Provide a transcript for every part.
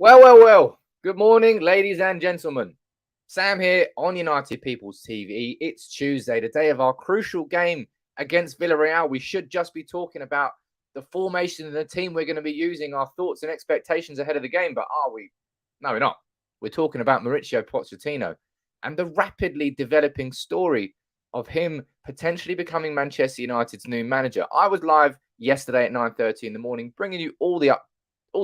Well. Good morning, ladies and gentlemen. Sam here on United People's TV. It's Tuesday, the day of our crucial game against Villareal. We should just be talking about the formation and the team we're going to be using, our thoughts and expectations ahead of the game. But are we? No, we're not. We're talking about Mauricio Pochettino and the rapidly developing story of him potentially becoming Manchester United's new manager. I was live yesterday at 9:30 in the morning, bringing you all the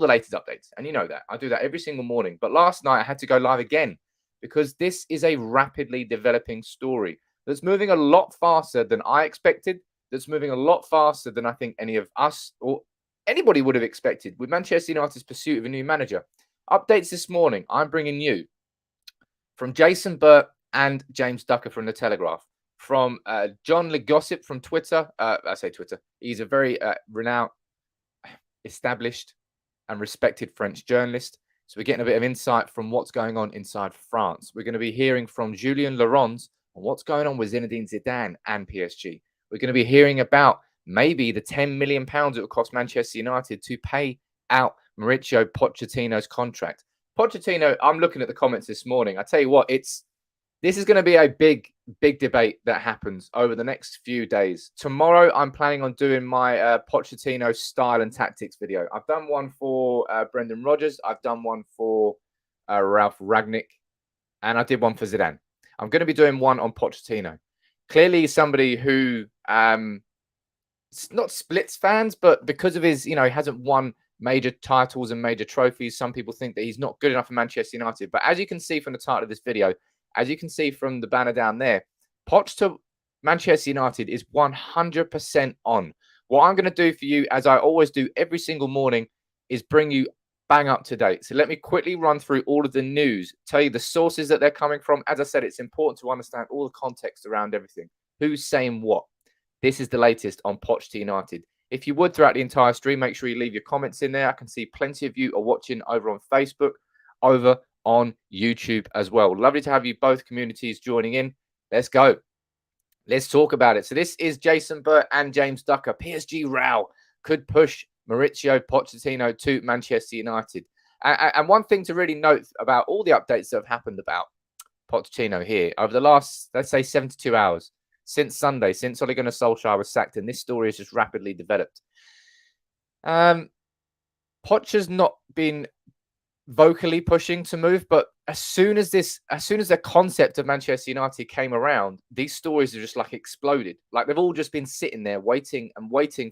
latest updates. And you know that. I do that every single morning. But last night I had to go live again because this is a rapidly developing story that's moving a lot faster than I expected, that's moving a lot faster than I think any of us or anybody would have expected with Manchester United's pursuit of a new manager. Updates this morning, I'm bringing you from Jason Burt and James Ducker from The Telegraph, from John Le Gossip from Twitter. I say Twitter. He's a very renowned, established and respected French journalist. So we're getting a bit of insight from what's going on inside France. We're going to be hearing from Julien Laurens on what's going on with Zinedine Zidane and PSG. We're going to be hearing about maybe the £10 million it will cost Manchester United to pay out Mauricio Pochettino's contract. Pochettino, I'm looking at the comments this morning. I tell you what, this is going to be a big debate that happens over the next few days. Tomorrow, I'm planning on doing my Pochettino style and tactics video. I've done one for Brendan Rodgers. I've done one for Ralph Ragnick. And I did one for Zidane. I'm going to be doing one on Pochettino. Clearly, somebody who not splits fans, but because of his, he hasn't won major titles and major trophies, some people think that he's not good enough for Manchester United. But as you can see from the title of this video, as you can see from the banner down there, Poch to Manchester United is 100% on. What I'm going to do for you, as I always do every single morning, is bring you bang up to date. So let me quickly run through all of the news, tell you the sources that they're coming from. As I said, it's important to understand all the context around everything. Who's saying what? This is the latest on Poch to United. If you would, throughout the entire stream, make sure you leave your comments in there. I can see plenty of you are watching over on Facebook, over on YouTube as well. Lovely to have you both communities joining in. Let's go. Let's talk about it. So this is Jason Burt and James Ducker. PSG row could push Mauricio Pochettino to Manchester United. And one thing to really note about all the updates that have happened about Pochettino here over the last, let's say, 72 hours, since Sunday, since Ole Gunnar Solskjaer was sacked, and this story has just rapidly developed. Poch has not been vocally pushing to move, but as soon as the concept of Manchester United came around, these stories have just like exploded. Like they've all just been sitting there waiting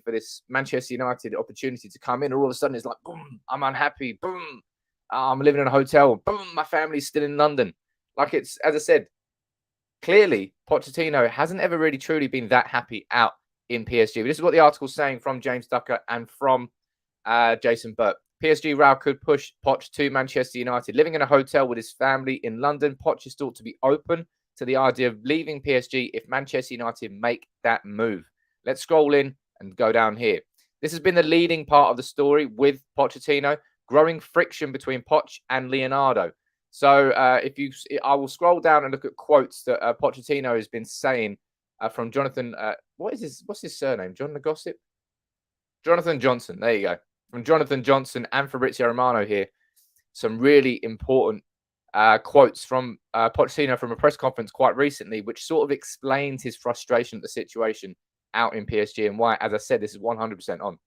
for this Manchester United opportunity to come in, and all of a sudden it's like, boom, I'm unhappy, boom, I'm living in a hotel, boom, my family's still in London. Like it's, as I said, clearly Pochettino hasn't ever really truly been that happy out in PSG. But this is what the article's saying from James Ducker and from Jason Burt. PSG row could push Poch to Manchester United. Living in a hotel with his family in London, Poch is thought to be open to the idea of leaving PSG if Manchester United make that move. Let's scroll in and go down here. This has been the leading part of the story with Pochettino, growing friction between Poch and Leonardo. So I will scroll down and look at quotes that Pochettino has been saying from Jonathan. What's his surname? John the Gossip? Jonathan Johnson. There you go. From Jonathan Johnson and Fabrizio Romano here. Some really important quotes from Pochettino from a press conference quite recently, which sort of explains his frustration at the situation out in PSG and why, as I said, this is 100% on.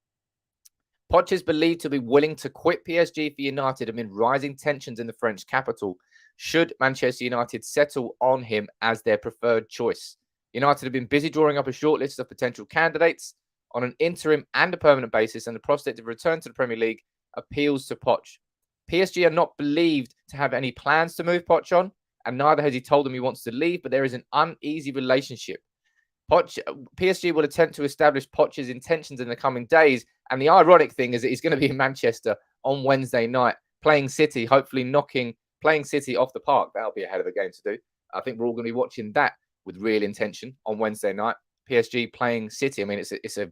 Poch is believed to be willing to quit PSG for United amid rising tensions in the French capital, should Manchester United settle on him as their preferred choice. United have been busy drawing up a short list of potential candidates on an interim and a permanent basis, and the prospect of return to the Premier League appeals to Poch. PSG are not believed to have any plans to move Poch on, and neither has he told them he wants to leave, but there is an uneasy relationship. PSG will attempt to establish Poch's intentions in the coming days, and the ironic thing is that he's going to be in Manchester on Wednesday night, playing City, hopefully playing City off the park. That'll be a hell of a game to do. I think we're all going to be watching that with real intention on Wednesday night. PSG playing City. I mean, it's a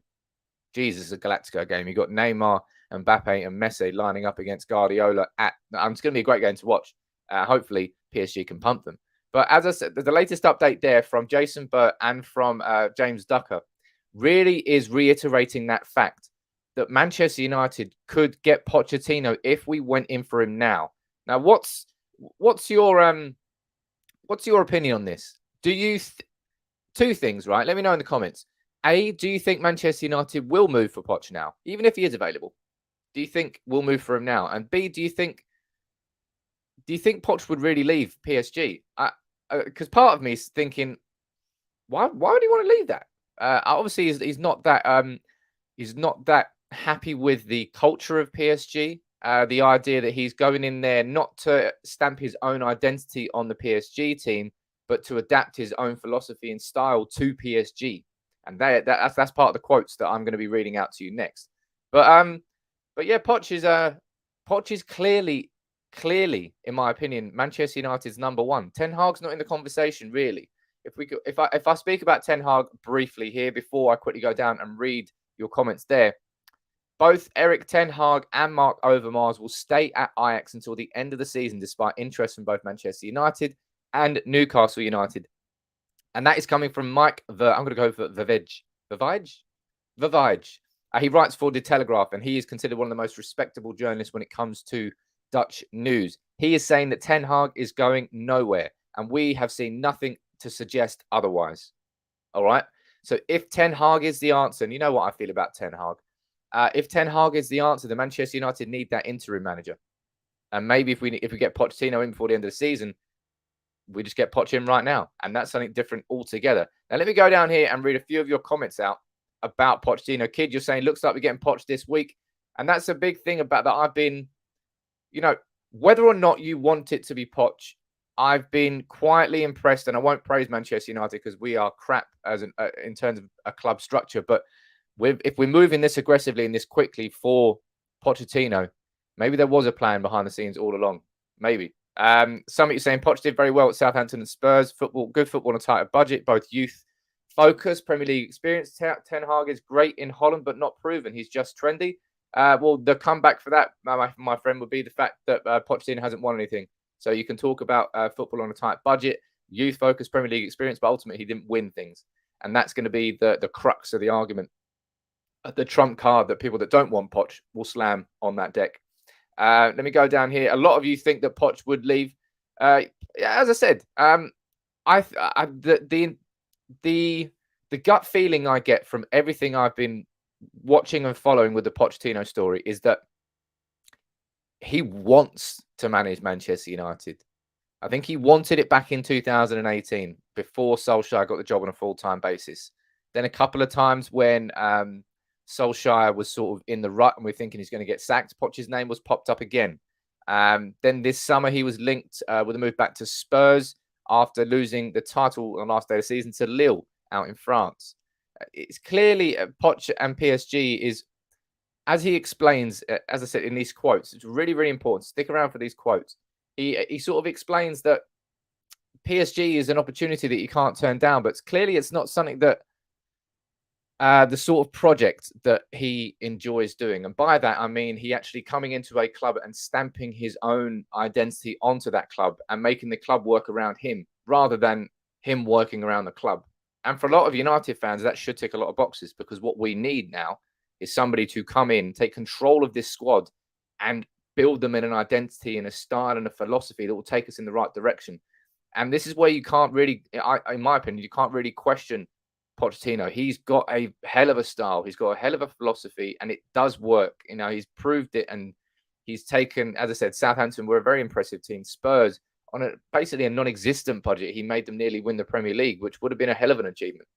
Galactico game. You've got Neymar and Mbappe and Messi lining up against Guardiola. It's going to be a great game to watch. Hopefully, PSG can pump them. But as I said, the latest update there from Jason Burt and from James Ducker really is reiterating that fact that Manchester United could get Pochettino if we went in for him now. Now, what's your opinion on this? Do you two things, right? Let me know in the comments. A, do you think Manchester United will move for Poch now, even if he is available? Do you think we'll move for him now? And B, do you think Poch would really leave PSG? Because part of me is thinking, why would he want to leave that? Obviously, he's not that happy with the culture of PSG. The idea that he's going in there not to stamp his own identity on the PSG team, but to adapt his own philosophy and style to PSG. And that's part of the quotes that I'm going to be reading out to you next. But yeah, Poch is clearly, in my opinion, Manchester United's number one. Ten Hag's not in the conversation, really. If I speak about Ten Hag briefly here before I quickly go down and read your comments there, both Erik Ten Hag and Mark Overmars will stay at Ajax until the end of the season, despite interest from both Manchester United and Newcastle United. And that is coming from Mike I'm going to go for Vivage. He writes for The Telegraph, and he is considered one of the most respectable journalists when it comes to Dutch news. He is saying that Ten Hag is going nowhere, and we have seen nothing to suggest otherwise. All right? So if Ten Hag is the answer, and you know what I feel about Ten Hag, if Ten Hag is the answer, then Manchester United need that interim manager. And maybe if we get Pochettino in before the end of the season, we just get Poch in right now. And that's something different altogether. Now, let me go down here and read a few of your comments out about Pochettino. Kid, you're saying, looks like we're getting Poch this week. And that's a big thing about that. I've been, whether or not you want it to be Poch, I've been quietly impressed. And I won't praise Manchester United because we are crap in terms of a club structure. But if we're moving this aggressively and this quickly for Pochettino, maybe there was a plan behind the scenes all along. Maybe. Some of you saying Poch did very well at Southampton and Spurs. Good football on a tighter budget, both youth focus, Premier League experience. Ten Hag is great in Holland, but not proven. He's just trendy. Well, the comeback for that, my friend, would be the fact that Pochettino hasn't won anything. So you can talk about football on a tight budget, youth focus, Premier League experience, but ultimately he didn't win things. And that's going to be the crux of the argument. The trump card that people that don't want Poch will slam on that deck. Let me go down here. A lot of you think that Poch would leave. As I said, the gut feeling I get from everything I've been watching and following with the Pochettino story is that he wants to manage Manchester United. I think he wanted it back in 2018 before Solskjaer got the job on a full-time basis. Then a couple of times when Solskjaer was sort of in the rut and we're thinking he's going to get sacked, Poch's name was popped up again. Then this summer he was linked with a move back to Spurs after losing the title on the last day of the season to Lille out in France. It's clearly Poch and PSG is, as he explains, as I said in these quotes, it's really, really important. Stick around for these quotes. He sort of explains that PSG is an opportunity that you can't turn down, but it's not something that the sort of project that he enjoys doing. And by that, I mean he actually coming into a club and stamping his own identity onto that club and making the club work around him rather than him working around the club. And for a lot of United fans, that should tick a lot of boxes, because what we need now is somebody to come in, take control of this squad and build them in an identity and a style and a philosophy that will take us in the right direction. And this is where you can't really, in my opinion, you can't really question Pochettino. He's got a hell of a style. He's got a hell of a philosophy, and it does work. He's proved it, and he's taken, as I said, Southampton were a very impressive team. Spurs, on basically a non-existent budget, he made them nearly win the Premier League, which would have been a hell of an achievement.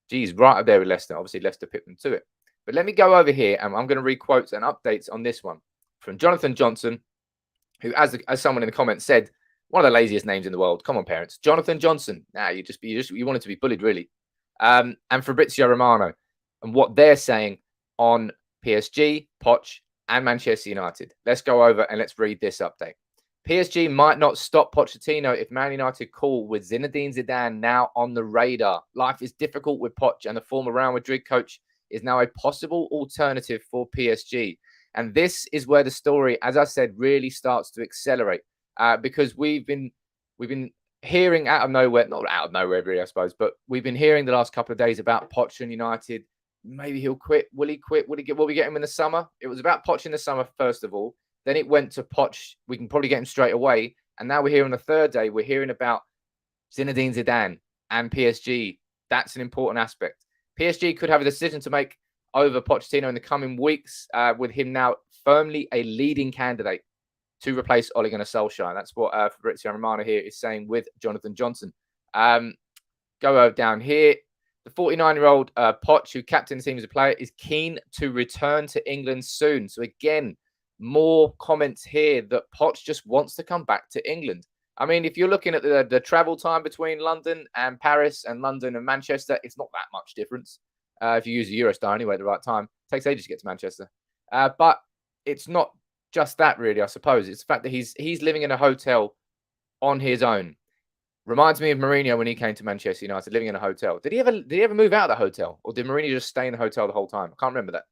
Geez, right up there with Leicester. Obviously, Leicester pipped them to it. But let me go over here, and I'm going to read quotes and updates on this one from Jonathan Johnson, who, as someone in the comments said, one of the laziest names in the world. Come on, parents. Jonathan Johnson. Nah, you wanted to be bullied, really. And Fabrizio Romano, and what they're saying on PSG, Poch, and Manchester United. Let's go over and let's read this update. PSG might not stop Pochettino if Man United call, with Zinedine Zidane now on the radar. Life is difficult with Poch, and the former Real Madrid coach is now a possible alternative for PSG. And this is where the story, as I said, really starts to accelerate, because we've been hearing out of nowhere, not out of nowhere really, I suppose, but we've been hearing the last couple of days about Poch and United. maybe he'll quit. Will he quit? Will we get him in the summer? It was about Poch in the summer, first of all. Then it went to Poch. We can probably get him straight away. And now we're here on the third day. We're hearing about Zinedine Zidane and PSG. That's an important aspect. PSG could have a decision to make over Pochettino in the coming weeks, with him now firmly a leading candidate to replace Ole Gunnar Solskjaer. That's what Fabrizio Romano here is saying with Jonathan Johnson. Go down here. The 49-year-old Poch, who captained the team as a player, is keen to return to England soon. So again, more comments here that Poch just wants to come back to England. I mean, if you're looking at the travel time between London and Paris and London and Manchester, it's not that much difference. If you use a Eurostar anyway at the right time, it takes ages to get to Manchester. But it's not just that, really, I suppose. It's the fact that he's living in a hotel on his own. Reminds me of Mourinho when he came to Manchester United, living in a hotel. Did he ever move out of the hotel? Or did Mourinho just stay in the hotel the whole time? I can't remember that.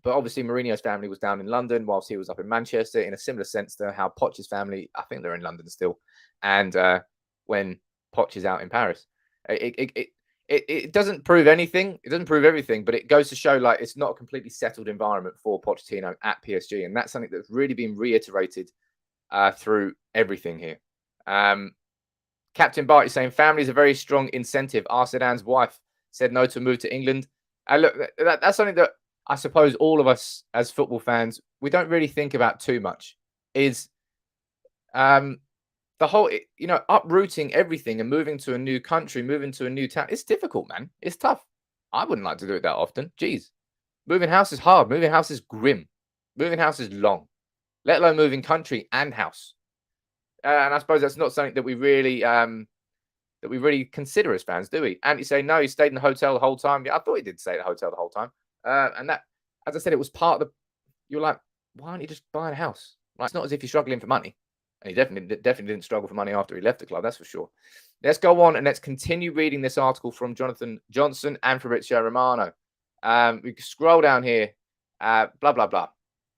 But obviously, Mourinho's family was down in London whilst he was up in Manchester, in a similar sense to how Poch's family, I think they're in London still. And when Poch is out in Paris, it doesn't prove anything. It doesn't prove everything, but it goes to show like it's not a completely settled environment for Pochettino at PSG. And that's something that's really been reiterated through everything here. Captain Bart is saying family is a very strong incentive. Zidane's wife said no to move to England. Look, that's something that I suppose all of us as football fans, we don't really think about too much, is the whole, uprooting everything and moving to a new country, moving to a new town. It's difficult, man. It's tough. I wouldn't like to do it that often. Jeez. Moving house is hard. Moving house is grim. Moving house is long, let alone moving country and house. And I suppose that's not something that we really consider as fans, do we? And you say, no, he stayed in the hotel the whole time. Yeah, I thought he did stay at the hotel the whole time. And that, as I said, it was part of the, you're like, why don't you just buy a house? Right? It's not as if you're struggling for money. And he definitely didn't struggle for money after he left the club, that's for sure. Let's go on and let's continue reading this article from Jonathan Johnson and Fabrizio Romano. We can scroll down here, blah, blah, blah.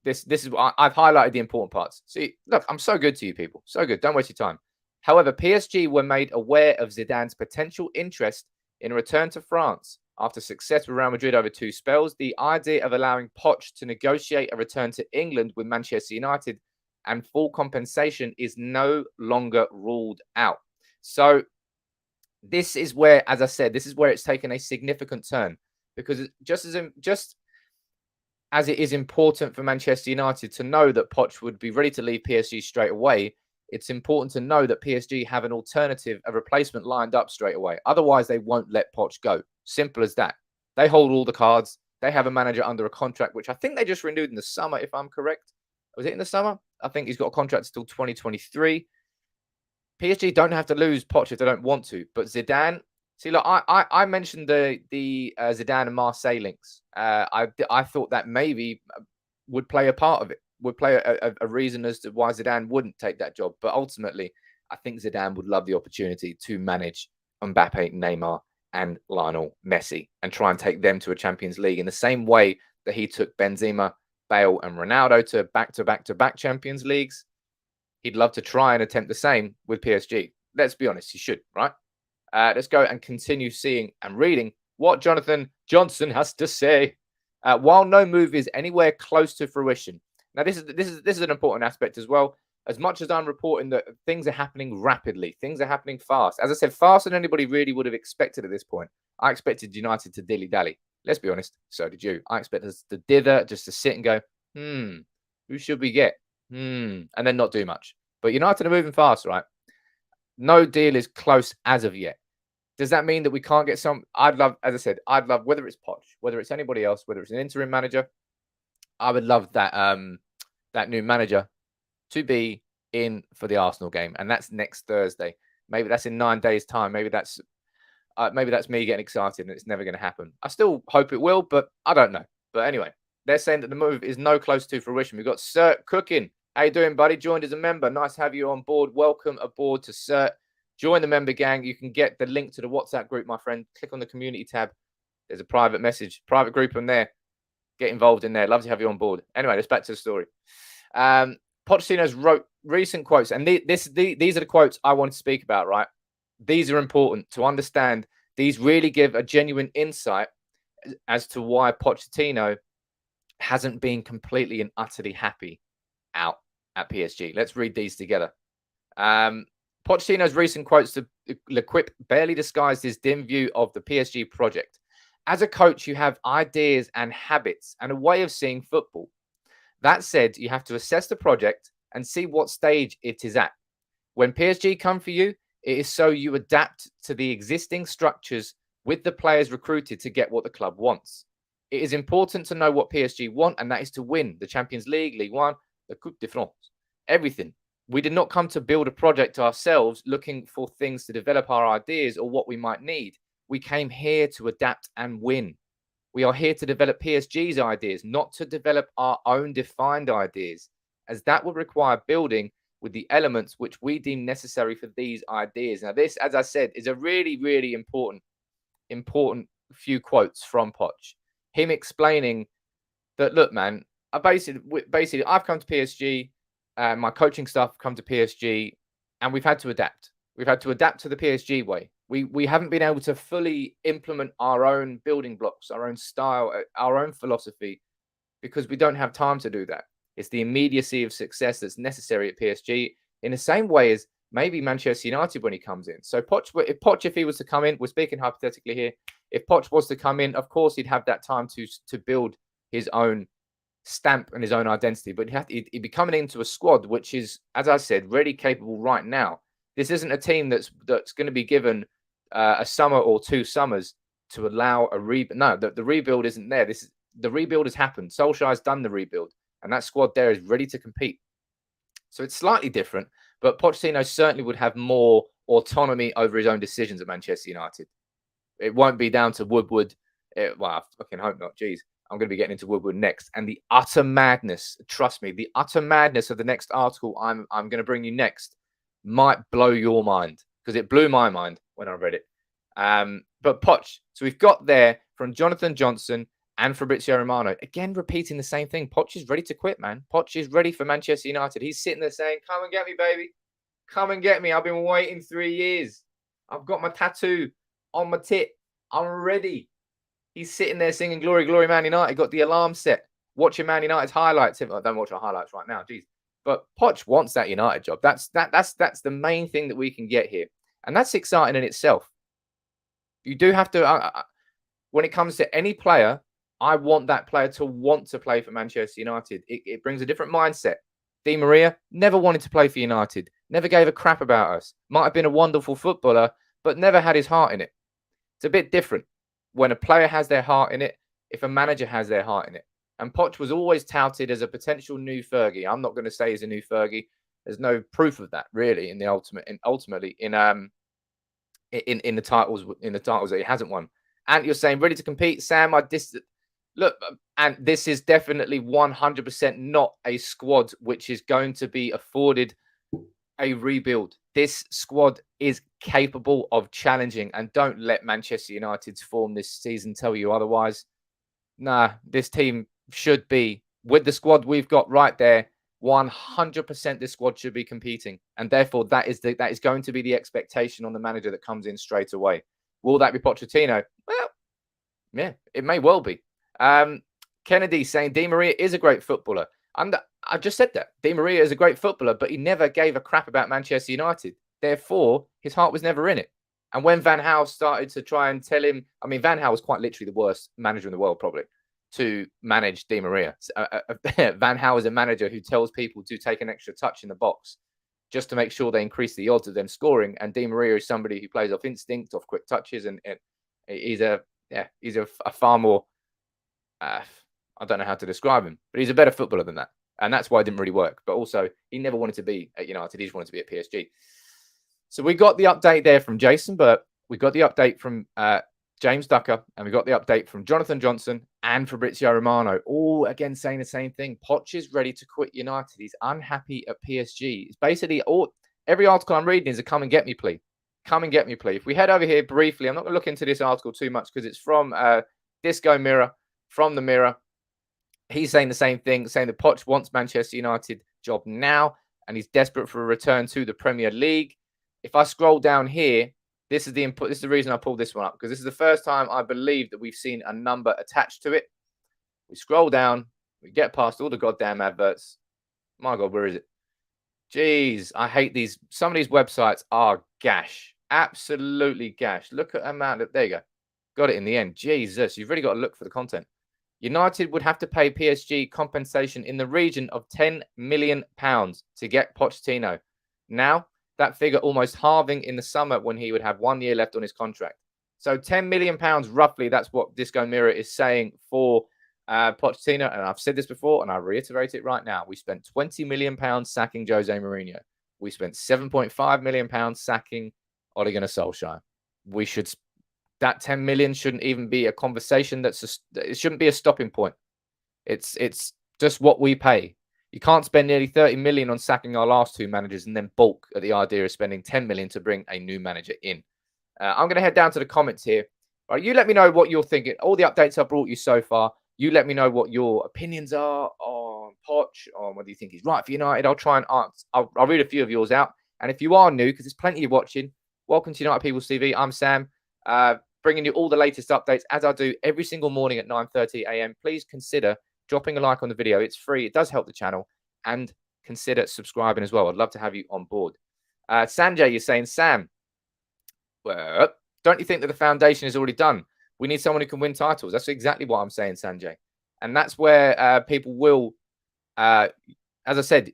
This is what I've highlighted the important parts. See, look, I'm so good to you people. So good. Don't waste your time. However, PSG were made aware of Zidane's potential interest in a return to France. After success with Real Madrid over 2 spells, the idea of allowing Poch to negotiate a return to England with Manchester United and full compensation is no longer ruled out. So this is where, as I said, this is where it's taken a significant turn, because just as it is important for Manchester United to know that Poch would be ready to leave PSG straight away, it's important to know that PSG have an alternative, a replacement lined up straight away. Otherwise, they won't let Poch go. Simple as that. They hold all the cards. They have a manager under a contract, which I think they just renewed in the summer, if I'm correct. Was it in the summer? I think he's got a contract until 2023. PSG don't have to lose Poch if they don't want to. But Zidane, see, look, I mentioned the Zidane and Marseille links. I thought that maybe would play a part of it, would play a reason as to why Zidane wouldn't take that job. But ultimately, I think Zidane would love the opportunity to manage Mbappe, Neymar, and Lionel Messi and try and take them to a Champions League in the same way that he took Benzema, Bale, and Ronaldo to back-to-back Champions Leagues. He'd love to try and attempt the same with PSG. Let's be honest, he should, right? Let's go and continue seeing and reading what Jonathan Johnson has to say. While no move is anywhere close to fruition. Now, this is an important aspect as well. As much as I'm reporting that things are happening rapidly, things are happening fast. As I said, faster than anybody really would have expected at this point. I expected United to dilly-dally. Let's be honest, so did you. I expected us to dither, just to sit and go, who should we get? And then not do much. But United are moving fast, right? No deal is close as of yet. Does that mean that we can't get some? I'd love, as I said, I'd love, whether it's Poch, whether it's anybody else, whether it's an interim manager, I would love that that new manager to be in for the Arsenal game, and that's next Thursday. Maybe that's in 9 days' time. Maybe that's me getting excited, and it's never going to happen. I still hope it will, but I don't know. But anyway, they're saying that the move is no close to fruition. We've got Cert Cooking. How you doing, buddy? Joined as a member. Nice to have you on board. Welcome aboard to Cert. Join the member gang. You can get the link to the WhatsApp group, my friend. Click on the community tab. There's a private message, private group in there. Get involved in there. Love to have you on board. Anyway, let's back to the story. Pochettino's wrote recent quotes, and these are the quotes I want to speak about, right? These are important to understand. These really give a genuine insight as to why Pochettino hasn't been completely and utterly happy out at PSG. Let's read these together. Pochettino's recent quotes to L'Equipe barely disguised his dim view of the PSG project. As a coach, you have ideas and habits and a way of seeing football. That said, you have to assess the project and see what stage it is at. When PSG come for you, it is so you adapt to the existing structures with the players recruited to get what the club wants. It is important to know what PSG want, and that is to win the Champions League, Ligue 1, the Coupe de France, everything. We did not come to build a project ourselves looking for things to develop our ideas or what we might need. We came here to adapt and win. We are here to develop PSG's ideas, not to develop our own defined ideas, as that would require building with the elements which we deem necessary for these ideas. Now, this, as I said, is a really, really important few quotes from Poch. Him explaining that, look, man, basically, I've come to PSG, my coaching staff have come to PSG, and we've had to adapt. We've had to adapt to the PSG way. We haven't been able to fully implement our own building blocks, our own style, our own philosophy, because we don't have time to do that. It's the immediacy of success that's necessary at PSG in the same way as maybe Manchester United when he comes in. So Poch, if he was to come in, we're speaking hypothetically here, if Poch was to come in, of course, he'd have that time to build his own stamp and his own identity. But he'd be coming into a squad which is, as I said, really capable right now. This isn't a team that's going to be given a summer or 2 summers to allow a rebuild. No, the rebuild isn't there. The rebuild has happened. Solskjaer's done the rebuild, and that squad there is ready to compete. So it's slightly different, but Pochettino certainly would have more autonomy over his own decisions at Manchester United. It won't be down to Woodward. Well, I fucking hope not. Jeez, I'm going to be getting into Woodward next. And the utter madness, trust me, the utter madness of the next article I'm going to bring you next might blow your mind, because it blew my mind when I read it. But Poch, so we've got there from Jonathan Johnson and Fabrizio Romano, again repeating the same thing. Poch is ready to quit, man. Poch is ready for Manchester United. He's sitting there saying, come and get me, baby. Come and get me. I've been waiting 3 years. I've got my tattoo on my tit. I'm ready. He's sitting there singing Glory, Glory, Man United. Got the alarm set. Watching Man United's highlights. I don't watch our highlights right now. Jeez. But Poch wants that United job. That's the main thing that we can get here. And that's exciting in itself. You do have to, when it comes to any player, I want that player to want to play for Manchester United. It brings a different mindset. Di Maria never wanted to play for United. Never gave a crap about us. Might have been a wonderful footballer, but never had his heart in it. It's a bit different when a player has their heart in it, if a manager has their heart in it. And Poch was always touted as a potential new Fergie. I'm not going to say he's a new Fergie. There's no proof of that, really, in the ultimately in the titles that he hasn't won. And you're saying ready to compete, Sam. Look, and this is definitely 100% not a squad which is going to be afforded a rebuild. This squad is capable of challenging, and don't let Manchester United's form this season tell you otherwise. Nah, this team should be, with the squad we've got right there, 100% this squad should be competing, and therefore that is going to be the expectation on the manager that comes in straight away. Will that be Pochettino? Well, yeah, it may well be. Kennedy saying Di Maria is a great footballer. I just said that. Di Maria is a great footballer, but he never gave a crap about Manchester United. Therefore, his heart was never in it. And when Van Gaal started to try and tell him, I mean, Van Gaal was quite literally the worst manager in the world, probably, to manage Di Maria. Van Gaal is a manager who tells people to take an extra touch in the box just to make sure they increase the odds of them scoring. And Di Maria is somebody who plays off instinct, off quick touches, and he's a far more, I don't know how to describe him, but he's a better footballer than that. And that's why it didn't really work. But also, he never wanted to be at United. He just wanted to be at PSG. So we got the update there from Jason Burt. We got the update from James Ducker. And we got the update from Jonathan Johnson and Fabrizio Romano. All, again, saying the same thing. Poch is ready to quit United. He's unhappy at PSG. It's basically every article I'm reading is a come and get me plea. Come and get me plea. If we head over here briefly, I'm not going to look into this article too much because it's from Disco Mirror, from the Mirror. He's saying the same thing, saying that Poch wants Manchester United job now, and he's desperate for a return to the Premier League. If I scroll down here, This is the input. This is the reason I pulled this one up, because this is the first time I believe that we've seen a number attached to it. We scroll down, we get past all the goddamn adverts. My God, where is it? Jeez, I hate these. Some of these websites are gash. Absolutely gash. Look at the amount of, there you go. Got it in the end. Jesus, you've really got to look for the content. United would have to pay PSG compensation in the region of £10 million to get Pochettino. Now, that figure almost halving in the summer when he would have 1 year left on his contract. So £10 million, roughly, that's what Disco Mirror is saying for Pochettino. And I've said this before, and I reiterate it right now. We spent £20 million sacking Jose Mourinho. We spent £7.5 million sacking Ole Gunnar Solskjaer. We should... That 10 million shouldn't even be a conversation. It shouldn't be a stopping point. It's just what we pay. You can't spend nearly 30 million on sacking our last two managers and then balk at the idea of spending 10 million to bring a new manager in. I'm going to head down to the comments here. All right, you let me know what you're thinking. All the updates I've brought you so far, you let me know what your opinions are on Poch, on whether you think he's right for United. I'll try and answer. I'll read a few of yours out. And if you are new, because there's plenty of watching, welcome to United People's TV. I'm Sam. Bringing you all the latest updates as I do every single morning at 9:30 a.m. Please consider dropping a like on the video. It's free. It does help the channel. And consider subscribing as well. I'd love to have you on board. Sanjay, you're saying, Sam, well, don't you think that the foundation is already done? We need someone who can win titles. That's exactly what I'm saying, Sanjay. And that's where people will, as I said,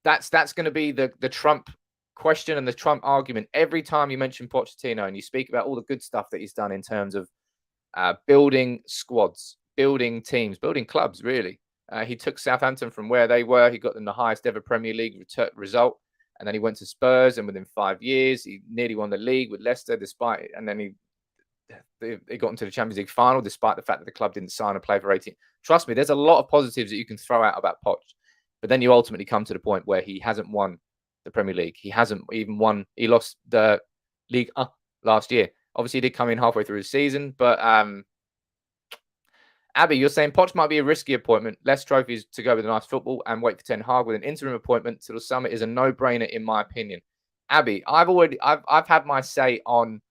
that's going to be the Trump question and the Trump argument every time you mention Pochettino and you speak about all the good stuff that he's done in terms of building squads, building teams, building clubs, really. He took Southampton from where they were. He got them the highest ever Premier League result. And then he went to Spurs, and within 5 years, he nearly won the league with Leicester, and then he got into the Champions League final, despite the fact that the club didn't sign and play for 18. Trust me, there's a lot of positives that you can throw out about Poch. But then you ultimately come to the point where he hasn't won the Premier League. He hasn't even won. He lost the league last year. Obviously, he did come in halfway through the season. But Abby, you're saying Poch might be a risky appointment. Less trophies to go with a nice football and wait for Ten Hag with an interim appointment till the summer is a no-brainer, in my opinion. Abby, I've had my say on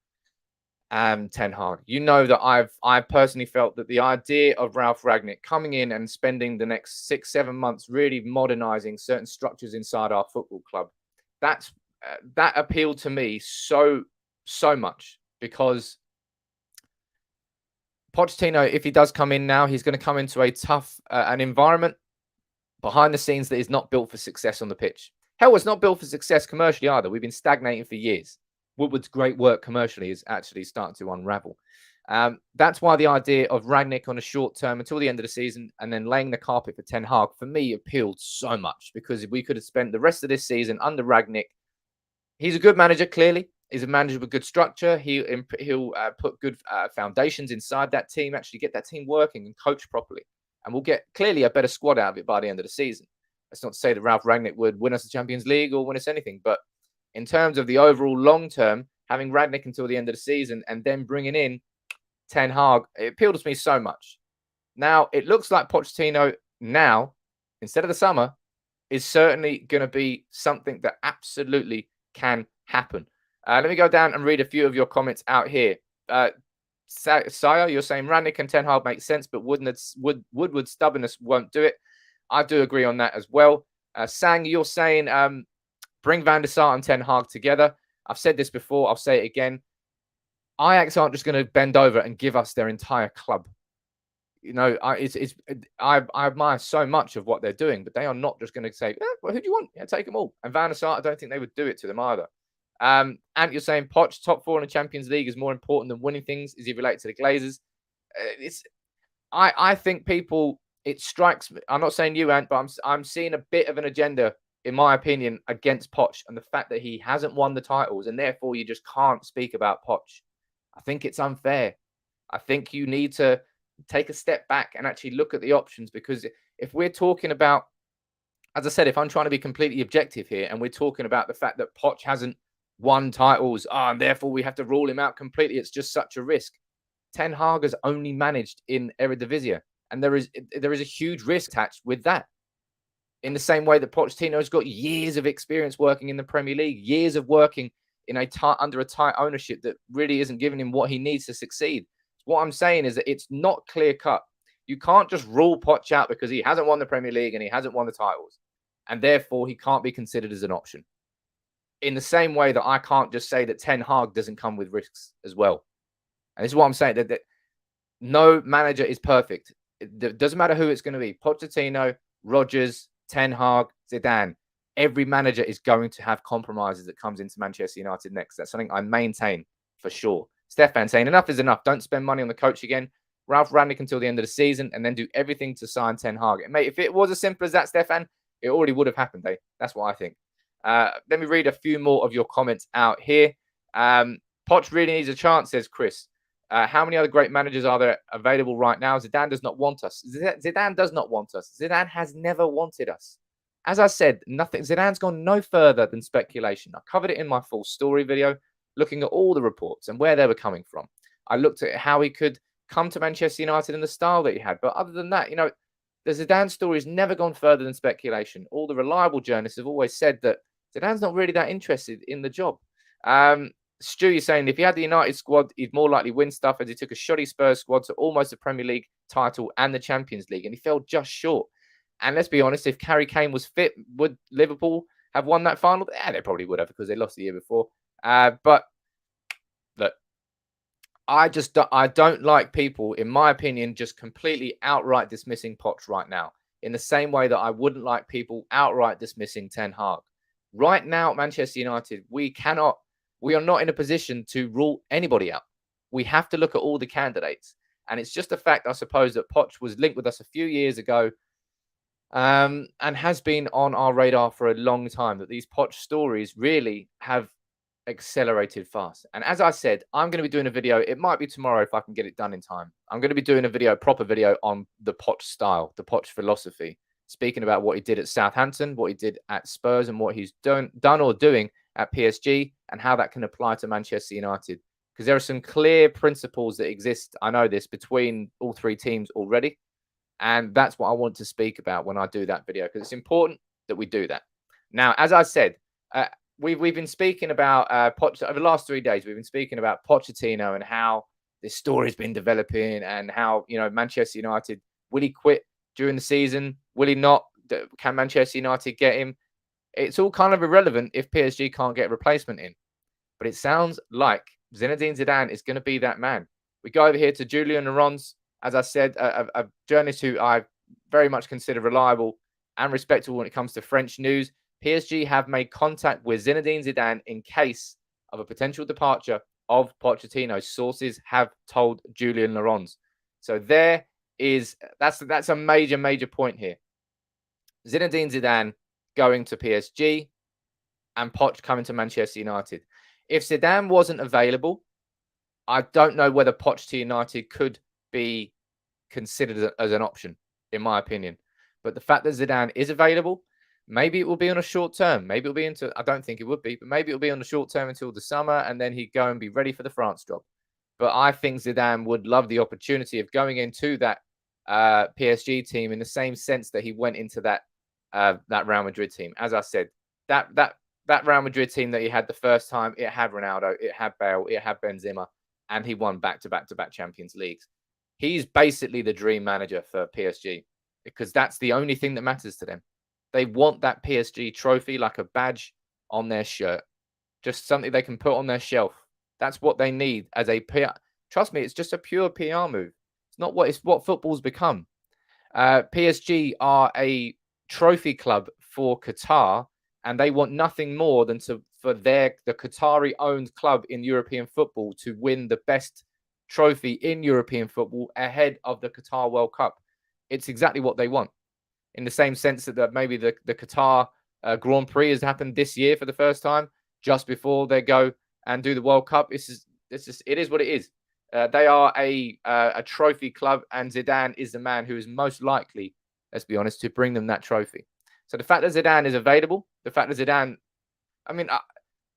Ten Hag. You know that I personally felt that the idea of Ralph Rangnick coming in and spending the next 6-7 months really modernizing certain structures inside our football club, that appealed to me so much, because Pochettino, if he does come in now, he's going to come into a tough an environment behind the scenes that is not built for success on the pitch. Hell, it's not built for success commercially either. We've been stagnating for years. Woodward's great work commercially is actually starting to unravel. That's why the idea of Rangnick on a short term until the end of the season and then laying the carpet for Ten Hag, for me, appealed so much, because if we could have spent the rest of this season under Rangnick, he's a good manager, clearly. He's a manager with good structure. He'll put good foundations inside that team, actually get that team working and coach properly. And we'll get clearly a better squad out of it by the end of the season. That's not to say that Ralph Rangnick would win us the Champions League or win us anything. But in terms of the overall long term, having Rangnick until the end of the season and then bringing in Ten Hag, it appealed to me so much. Now, it looks like Pochettino now, instead of the summer, is certainly going to be something that absolutely can happen. Let me go down and read a few of your comments out here. Saya, you're saying Rangnick and Ten Hag makes sense, but Woodward's stubbornness won't do it. I do agree on that as well. Sang, you're saying bring Van der Sar and Ten Hag together. I've said this before. I'll say it again. Ajax aren't just going to bend over and give us their entire club. You know, I admire so much of what they're doing, but they are not just going to say, well, who do you want? Yeah, take them all. And Van der Sar, I don't think they would do it to them either. And you're saying Poch, top 4 in the Champions League is more important than winning things. Is he related to the Glazers? I think people, it strikes me. I'm not saying you, Ant, but I'm seeing a bit of an agenda, in my opinion, against Poch and the fact that he hasn't won the titles, and therefore you just can't speak about Poch. I think it's unfair. I think you need to take a step back and actually look at the options, because if we're talking about, as I said, if I'm trying to be completely objective here and we're talking about the fact that Poch hasn't won titles, and therefore we have to rule him out completely, it's just such a risk. Ten Hag has only managed in Eredivisie, and there is a huge risk attached with that. In the same way that Pochettino has got years of experience working in the Premier League, years of working under a tight ownership that really isn't giving him what he needs to succeed. What I'm saying is that it's not clear cut. You can't just rule Poch out because he hasn't won the Premier League and he hasn't won the titles, and therefore he can't be considered as an option. In the same way that I can't just say that Ten Hag doesn't come with risks as well. And this is what I'm saying, that no manager is perfect. It doesn't matter who it's going to be. Pochettino, Rodgers, Ten Hag, Zidane. Every manager is going to have compromises that comes into Manchester United next. That's something I maintain for sure. Stefan saying enough is enough. Don't spend money on the coach again. Ralph Rangnick until the end of the season and then do everything to sign Ten Hag. And mate, if it was as simple as that, Stefan, it already would have happened, eh? That's what I think. Let me read a few more of your comments out here. Poch really needs a chance, says Chris. How many other great managers are there available right now? Zidane does not want us. Zidane does not want us. Zidane has never wanted us. As I said, Zidane's gone no further than speculation. I covered it in my full story video, looking at all the reports and where they were coming from. I looked at how he could come to Manchester United and the style that he had. But other than that, the Zidane story has never gone further than speculation. All the reliable journalists have always said that Zidane's not really that interested in the job. Stu, you're saying if he had the United squad, he'd more likely win stuff, as he took a shoddy Spurs squad to almost a Premier League title and the Champions League, and he fell just short. And let's be honest, if Harry Kane was fit, would Liverpool have won that final? Yeah, they probably would have, because they lost the year before. But look, I don't like people, in my opinion, just completely outright dismissing Poch right now, in the same way that I wouldn't like people outright dismissing Ten Hag. Right now at Manchester United, we are not in a position to rule anybody out. We have to look at all the candidates. And it's just a fact, I suppose, that Poch was linked with us a few years ago and has been on our radar for a long time, that these Poch stories really have accelerated fast. And as I said, I'm going to be doing a video. It might be tomorrow if I can get it done in time. I'm going to be doing a proper video on the Poch style, the Poch philosophy, speaking about what he did at Southampton, what he did at Spurs, and what he's done or doing at PSG, and how that can apply to Manchester United. Because there are some clear principles that exist, I know this, between all three teams already. And that's what I want to speak about when I do that video, because it's important that we do that. Now, as I said, we've been speaking about Poch over the last 3 days. We've been speaking about Pochettino and how this story has been developing, and how, Manchester United, will he quit during the season? Will he not? Can Manchester United get him? It's all kind of irrelevant if PSG can't get a replacement in. But it sounds like Zinedine Zidane is going to be that man. We go over here to Julian Laurens, as I said, a journalist who I very much consider reliable and respectable when it comes to French news. PSG have made contact with Zinedine Zidane in case of a potential departure of Pochettino. Sources have told Julian Laurens. So that's a major point here. Zinedine Zidane going to PSG and Poch coming to Manchester United. If Zidane wasn't available, I don't know whether Poch to United could be considered as an option, in my opinion. But the fact that Zidane is available, maybe it will be on a short term. Maybe it'll be I don't think it would be, but maybe it'll be on the short term until the summer, and then he'd go and be ready for the France job. But I think Zidane would love the opportunity of going into that PSG team in the same sense that he went into that Real Madrid team. As I said, that Real Madrid team that he had the first time, it had Ronaldo, it had Bale, it had Benzema, and he won back-to-back Champions Leagues. He's basically the dream manager for PSG, because that's the only thing that matters to them. They want that PSG trophy like a badge on their shirt, just something they can put on their shelf. That's what they need as a PR. Trust me, it's just a pure PR move. It's what football's become. PSG are a trophy club for Qatar, and they want nothing more than for the Qatari-owned club in European football to win the best trophy in European football ahead of the Qatar World Cup. It's exactly what they want. In the same sense that maybe the Qatar Grand Prix has happened this year for the first time, just before they go and do the World Cup. It is what it is. They are a trophy club, and Zidane is the man who is most likely, let's be honest, to bring them that trophy. So the fact that Zidane is available, the fact that Zidane,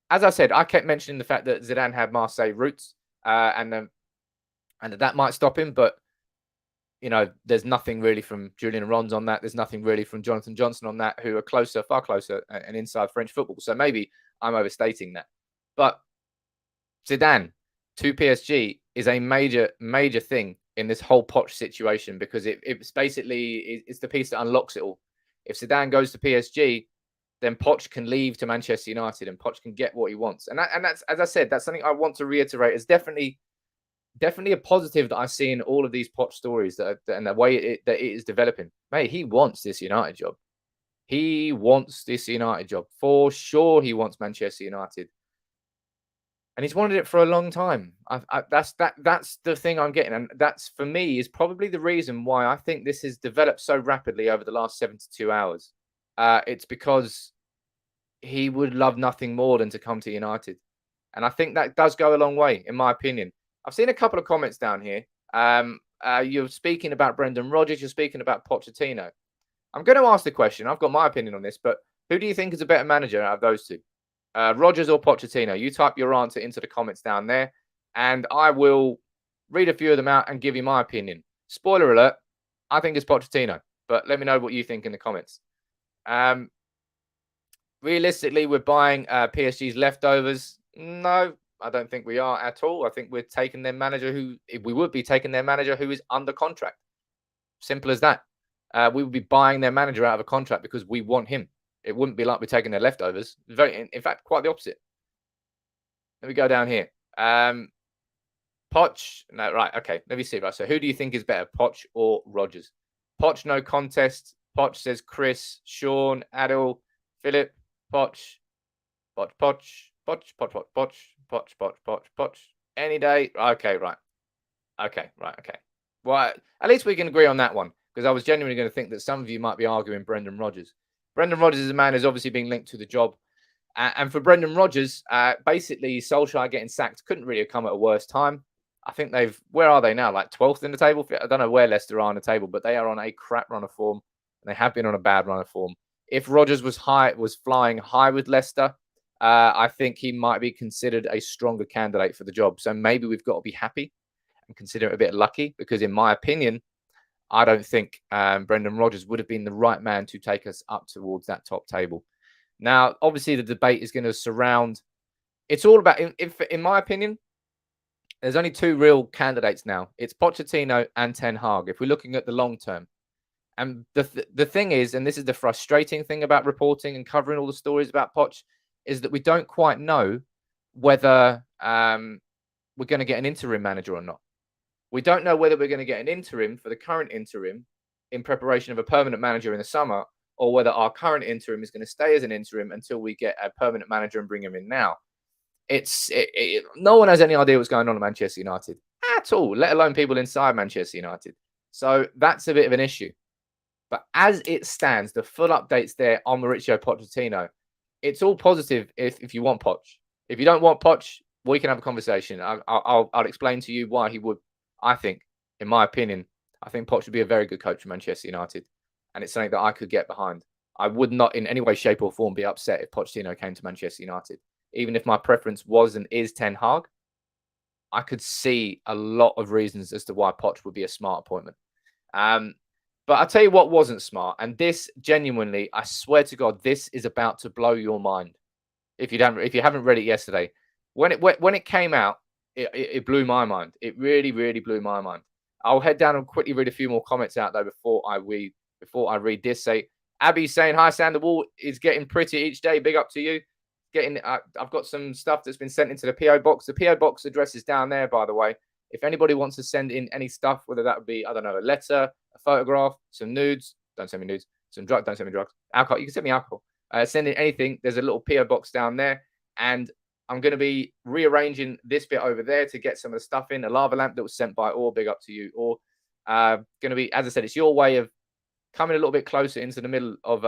as I said, I kept mentioning the fact that Zidane had Marseille roots, and that might stop him. But there's nothing really from Julian Laurens on that. There's nothing really from Jonathan Johnson on that, who are far closer, and inside French football. So maybe I'm overstating that. But Zidane to PSG is a major, major thing in this whole Poch situation, because it's basically it's the piece that unlocks it all. If Zidane goes to PSG, then Poch can leave to Manchester United, and Poch can get what he wants. And that's, as I said, that's something I want to reiterate. It's definitely a positive that I see in all of these Poch stories and the way that it is developing. Mate, he wants this United job. He wants this United job for sure. He wants Manchester United. And he's wanted it for a long time. That's the thing I'm getting. And that's, for me, is probably the reason why I think this has developed so rapidly over the last 72 hours. It's because he would love nothing more than to come to United. And I think that does go a long way, in my opinion. I've seen a couple of comments down here. You're speaking about Brendan Rodgers. You're speaking about Pochettino. I'm going to ask the question. I've got my opinion on this, but who do you think is a better manager out of those two? Rodgers or Pochettino? You type your answer into the comments down there, and I will read a few of them out and give you my opinion. Spoiler alert, I think it's Pochettino, but let me know what you think in the comments. Realistically, we're buying PSG's leftovers. No, I don't think we are at all. I think we're taking their manager who is under contract. Simple as that. We would be buying their manager out of a contract because we want him. It wouldn't be like we're taking their leftovers. In fact, quite the opposite. Let me go down here. Poch. No, right. Okay. Let me see. Right. So who do you think is better, Poch or Rodgers? Poch, no contest. Poch says Chris, Sean, Adil, Philip, Poch, Poch. Any day. Okay, right. Okay. Well, at least we can agree on that one, because I was genuinely going to think that some of you might be arguing Brendan Rodgers. Brendan Rodgers is a man who's obviously being linked to the job. And for Brendan Rodgers, basically Solskjaer getting sacked couldn't really have come at a worse time. I think where are they now? Like 12th in the table? I don't know where Leicester are on the table, but they are on a crap run of form. And they have been on a bad run of form. If Rodgers was flying high with Leicester, I think he might be considered a stronger candidate for the job. So maybe we've got to be happy and consider it a bit lucky, because in my opinion, I don't think Brendan Rodgers would have been the right man to take us up towards that top table. Now, obviously, the debate is going to surround. It's all about, in my opinion, there's only two real candidates now. It's Pochettino and Ten Hag, if we're looking at the long term. And the thing is, and this is the frustrating thing about reporting and covering all the stories about Poch, is that we don't quite know whether we're going to get an interim manager or not. We don't know whether we're going to get an interim for the current interim in preparation of a permanent manager in the summer, or whether our current interim is going to stay as an interim until we get a permanent manager and bring him in now. No one has any idea what's going on at Manchester United at all, let alone people inside Manchester United. So that's a bit of an issue. But as it stands, the full updates there on Mauricio Pochettino, it's all positive if you want Poch. If you don't want Poch, we can have a conversation. I'll explain to you why he would. I think, in my opinion, I think Poch would be a very good coach for Manchester United. And it's something that I could get behind. I would not in any way, shape or form be upset if Pochettino came to Manchester United. Even if my preference was and is Ten Hag, I could see a lot of reasons as to why Poch would be a smart appointment. But I'll tell you what wasn't smart. And this, genuinely, I swear to God, this is about to blow your mind. If you haven't read it yesterday. When it came out, it blew my mind. It really, really blew my mind. I'll head down and quickly read a few more comments out, though, before I read this. Say, Abby saying, hi, Sam, the wall is getting pretty each day. Big up to you. I've got some stuff that's been sent into the PO box. The PO box address is down there, by the way. If anybody wants to send in any stuff, whether that would be, I don't know, a letter, a photograph, some nudes, don't send me nudes, some drugs, don't send me drugs, alcohol, you can send me alcohol. Send in anything. There's a little PO box down there. And I'm going to be rearranging this bit over there to get some of the stuff in. A lava lamp that was sent by Or, big up to you. Or going to be, as I said, it's your way of coming a little bit closer into the middle of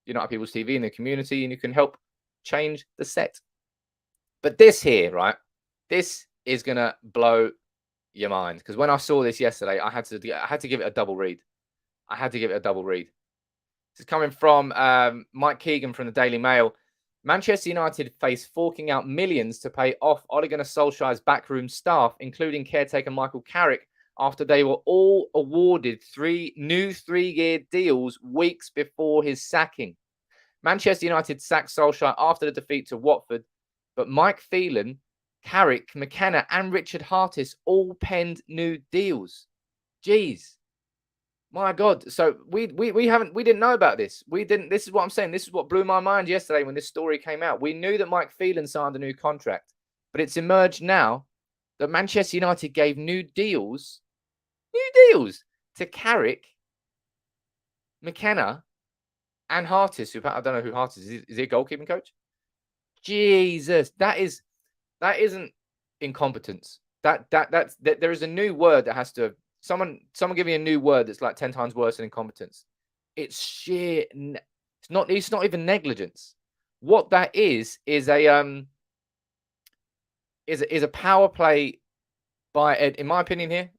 United People's TV in the community, and you can help change the set. But this here, right, this is going to blow your mind, because when I saw this yesterday, I had to give it a double read. This is coming from Mike Keegan from the Daily Mail. Manchester United face forking out millions to pay off Ole Gunnar Solskjaer's backroom staff, including caretaker Michael Carrick, after they were all awarded new three-year deals weeks before his sacking. Manchester United sacked Solskjaer after the defeat to Watford, But Mike Phelan, Carrick, McKenna, and Richard Hartis all penned new deals. Jeez. My God. So we didn't know about this. We didn't. This is what I'm saying. This is what blew my mind yesterday when this story came out. We knew that Mike Phelan signed a new contract, but it's emerged now that Manchester United gave new deals to Carrick, McKenna, and Hartis. Who I don't know who Hartis is. Is he a goalkeeping coach? Jesus, that isn't incompetence. There is a new word that has to. Someone give me a new word that's like 10 times worse than incompetence. It's sheer. It's not even negligence. What that is a power play by Ed. In my opinion, here,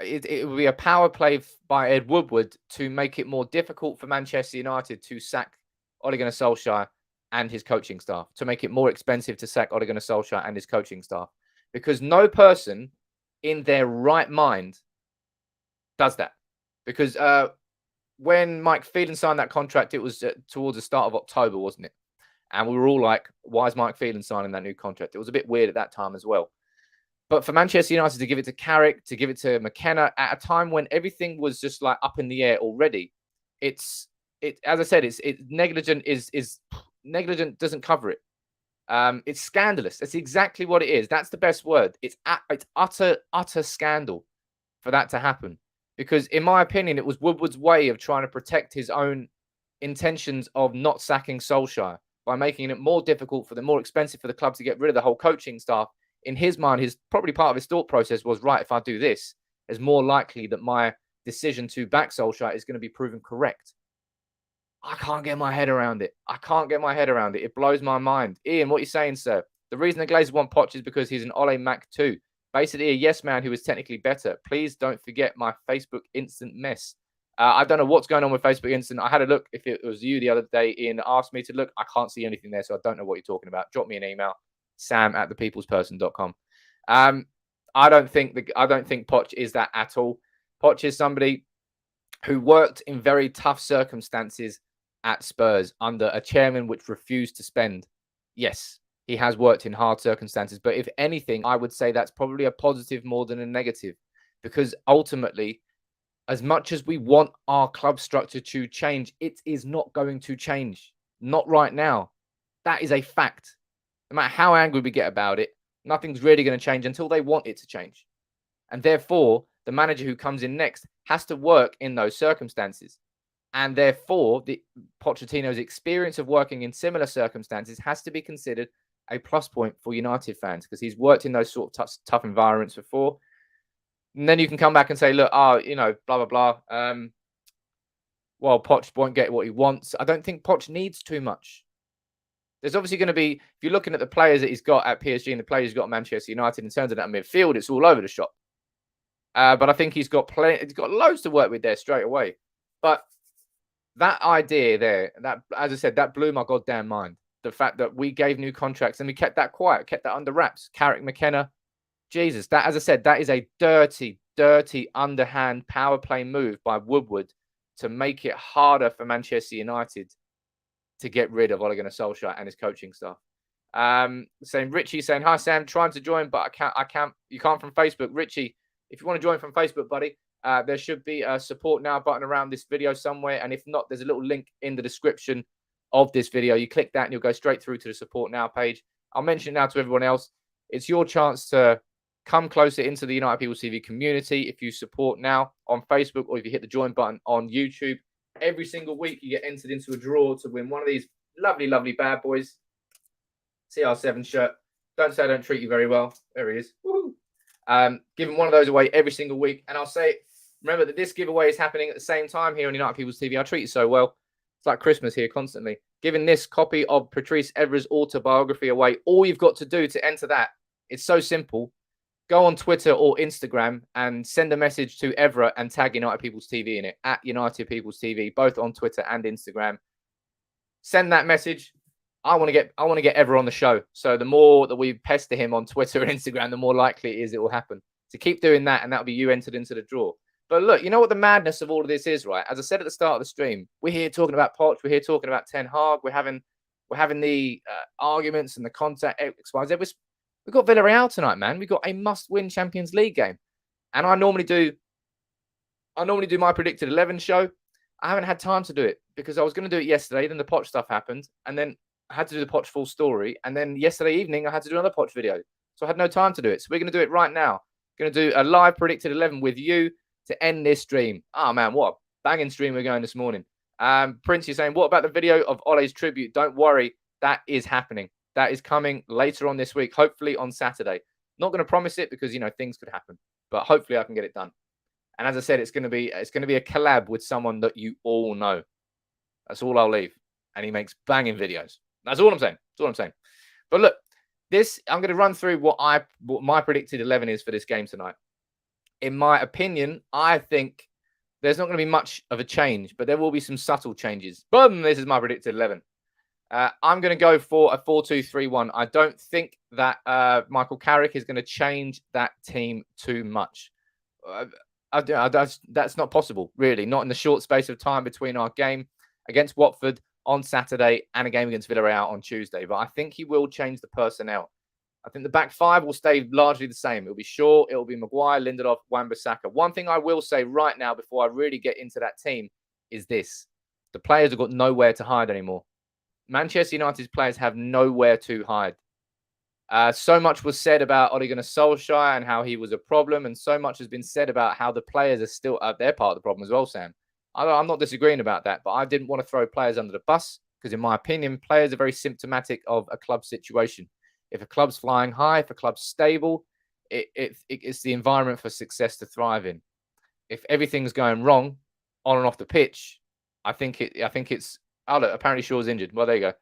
it would be a power play by Ed Woodward to make it more difficult for Manchester United to sack Ole Gunnar Solskjaer and his coaching staff, to make it more expensive to sack Ole Gunnar Solskjaer and his coaching staff, because no person in their right mind does that. Because when Mike Phelan signed that contract, it was towards the start of October, wasn't it? And we were all like, why is Mike Phelan signing that new contract? It was a bit weird at that time as well. But for Manchester United to give it to Carrick, to give it to McKenna at a time when everything was just like up in the air already, as I said, it's negligent. Is negligent doesn't cover it. It's scandalous. That's exactly what it is. That's the best word. It's utter scandal for that to happen. Because in my opinion, it was Woodward's way of trying to protect his own intentions of not sacking Solskjaer by making it more difficult more expensive for the club to get rid of the whole coaching staff. In his mind, probably part of his thought process was, right, if I do this, it's more likely that my decision to back Solskjaer is going to be proven correct. I can't get my head around it. It blows my mind. Ian, what are you saying, sir? The reason the Glazers want Poch is because he's an Ole Mac too. Basically a yes man who is technically better. Please don't forget my Facebook Instant mess. I don't know what's going on with Facebook Instant. I had a look. If it was you the other day, Ian asked me to look. I can't see anything there, so I don't know what you're talking about. Drop me an email, sam@thepeoplesperson.com. I don't think Poch is that at all. Poch is somebody who worked in very tough circumstances at Spurs under a chairman which refused to spend. Yes, he has worked in hard circumstances, but if anything, I would say that's probably a positive more than a negative, because ultimately, as much as we want our club structure to change, it is not going to change. Not right now. That is a fact. No matter how angry we get about it, nothing's really going to change until they want it to change. And therefore, the manager who comes in next has to work in those circumstances. And therefore, Pochettino's experience of working in similar circumstances has to be considered a plus point for United fans, because he's worked in those sort of tough environments before. And then you can come back and say, look, blah, blah, blah. Well, Poch won't get what he wants. I don't think Poch needs too much. There's obviously going to be, if you're looking at the players that he's got at PSG and the players he's got at Manchester United, in terms of that midfield, it's all over the shop. But I think he's got loads to work with there straight away. But that idea there, that, as I said, that blew my goddamn mind. The fact that we gave new contracts and we kept that quiet, kept that under wraps. Carrick, McKenna, Jesus, that, as I said, that is a dirty, underhand power play move by Woodward to make it harder for Manchester United to get rid of Ole Gunnar Solskjaer and his coaching staff. Richie saying, hi Sam, trying to join, but I can't. You can't from Facebook. Richie, if you want to join from Facebook, buddy, there should be a support now button around this video somewhere. And if not, there's a little link in the description of this video. You click that and you'll go straight through to the support now page. I'll mention it now to everyone else. It's your chance to come closer into the United People TV community if you support now on Facebook, or if you hit the join button on YouTube. Every single week you get entered into a draw to win one of these lovely, lovely bad boys. CR7 shirt. Don't say I don't treat you very well. There he is. Woohoo. Giving one of those away every single week. And I'll say, remember that this giveaway is happening at the same time here on United People's TV. I treat you so well. It's like Christmas here constantly. Giving this copy of Patrice Evra's autobiography away. All you've got to do to enter that, it's so simple. Go on Twitter or Instagram and send a message to Evra and tag United People's TV in it, at United People's TV, both on Twitter and Instagram. Send that message. I want to get Evra on the show. So the more that we pester him on Twitter and Instagram, the more likely it is it will happen. So keep doing that, and that'll be you entered into the draw. But look, you know what the madness of all of this is, right? As I said at the start of the stream, we're here talking about Poch, we're here talking about Ten Hag, we're having we're having the arguments and the contact. We've got Villareal tonight, man. We've got a must-win Champions League game. And I normally do my predicted 11 show. I haven't had time to do it because I was going to do it yesterday. Then the Poch stuff happened. And then I had to do the Poch full story. And then yesterday evening, I had to do another Poch video. So I had no time to do it. So we're going to do it right now. Going to do a live predicted 11 with you to end this stream. Oh, man, what a banging stream we're going this morning. Prince, you're saying, what about the video of Ole's tribute? Don't worry. That is happening. That is coming later on this week, hopefully on Saturday. Not going to promise it because, things could happen. But hopefully I can get it done. And as I said, it's going to be a collab with someone that you all know. That's all I'll leave. And he makes banging videos. That's all I'm saying. That's all I'm saying. But look, I'm going to run through what my predicted 11 is for this game tonight. In my opinion, I think there's not going to be much of a change, but there will be some subtle changes. Boom! This is my predicted 11. I'm going to go for a 4-2-3-1. I don't think that Michael Carrick is going to change that team too much. That's not possible, really. Not in the short space of time between our game against Watford on Saturday and a game against Villareal on Tuesday. But I think he will change the personnel. I think the back five will stay largely the same. It'll be Shaw, it'll be Maguire, Lindelof, Wan-Bissaka. One thing I will say right now before I really get into that team is this. The players have got nowhere to hide anymore. Manchester United's players have nowhere to hide. So much was said about Ole Gunnar Solskjaer and how he was a problem, and so much has been said about how the players are still they're part of the problem as well, Sam. I'm not disagreeing about that, but I didn't want to throw players under the bus because, in my opinion, players are very symptomatic of a club situation. If a club's flying high, if a club's stable, it's the environment for success to thrive in. If everything's going wrong on and off the pitch, I think it's. Oh, look, apparently Shaw's injured. Well, there you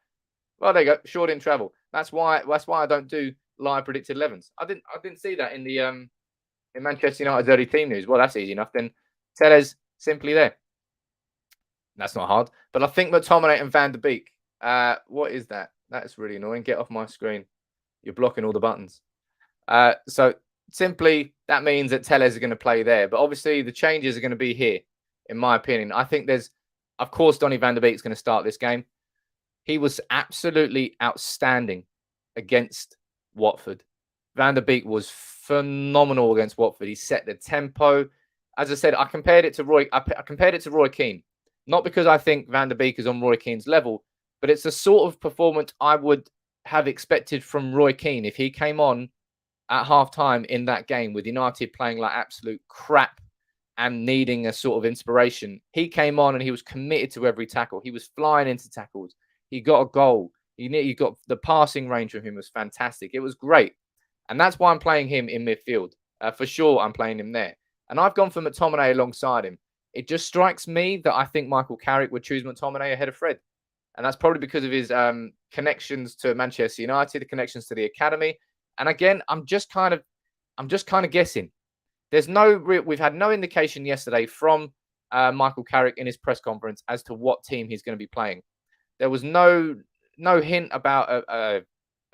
go. Shaw didn't travel. That's why I don't do live predicted 11s. I didn't see that in the in Manchester United's early team news. Well, that's easy enough. Then Tellez simply there. That's not hard. But I think McTominay and Van der Beek. What is that? That's really annoying. Get off my screen. You're blocking all the buttons. So simply that means that Tellez is going to play there. But obviously the changes are going to be here, in my opinion. I think of course, Donny van der Beek is going to start this game. He was absolutely outstanding against Watford. Van der Beek was phenomenal against Watford. He set the tempo. As I said, I compared it to Roy Keane. Not because I think Van der Beek is on Roy Keane's level, but it's the sort of performance I would have expected from Roy Keane if he came on at half-time in that game with United playing like absolute crap and needing a sort of inspiration. He came on and he was committed to every tackle. He was flying into tackles. He got a goal. He got the passing range from him was fantastic. It was great. And that's why I'm playing him in midfield. For sure, I'm playing him there. And I've gone for McTominay alongside him. It just strikes me that I think Michael Carrick would choose McTominay ahead of Fred. And that's probably because of his connections to Manchester United, the connections to the academy. And again, I'm just kind of guessing. We've had no indication yesterday from Michael Carrick in his press conference as to what team he's going to be playing. There was no hint about a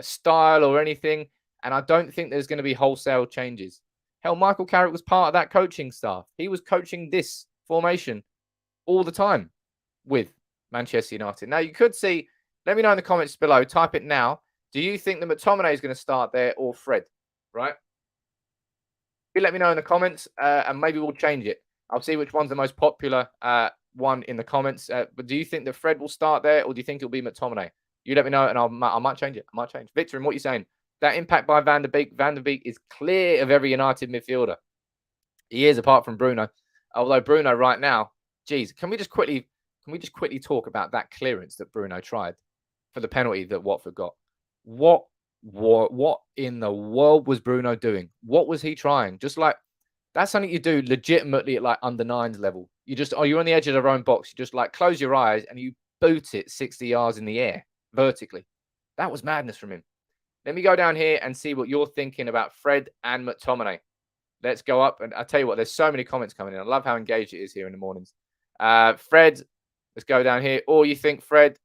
style or anything, and I don't think there's going to be wholesale changes. Hell, Michael Carrick was part of that coaching staff. He was coaching this formation all the time with Manchester United. Now, you could see, let me know in the comments below, type it now. Do you think that McTominay is going to start there or Fred, right? Let me know in the comments, and maybe we'll change it. I'll see which one's the most popular one in the comments. But do you think that Fred will start there, or do you think it'll be McTominay? You let me know, and I might change it. I might change. Victor, and what are you saying? That impact by Van der Beek. Van der Beek is clear of every United midfielder. He is, apart from Bruno. Although Bruno right now, geez, can we just quickly talk about that clearance that Bruno tried for the penalty that Watford got? What in the world was Bruno doing? What was he trying? Just like, that's something you do legitimately at like under nines level. You're on the edge of their own box. You just like close your eyes and you boot it 60 yards in the air vertically. That was madness from him. Let me go down here and see what you're thinking about Fred and McTominay. Let's go up. And I'll tell you what, there's so many comments coming in. I love how engaged it is here in the mornings. Fred, let's go down here. Or you think Fred,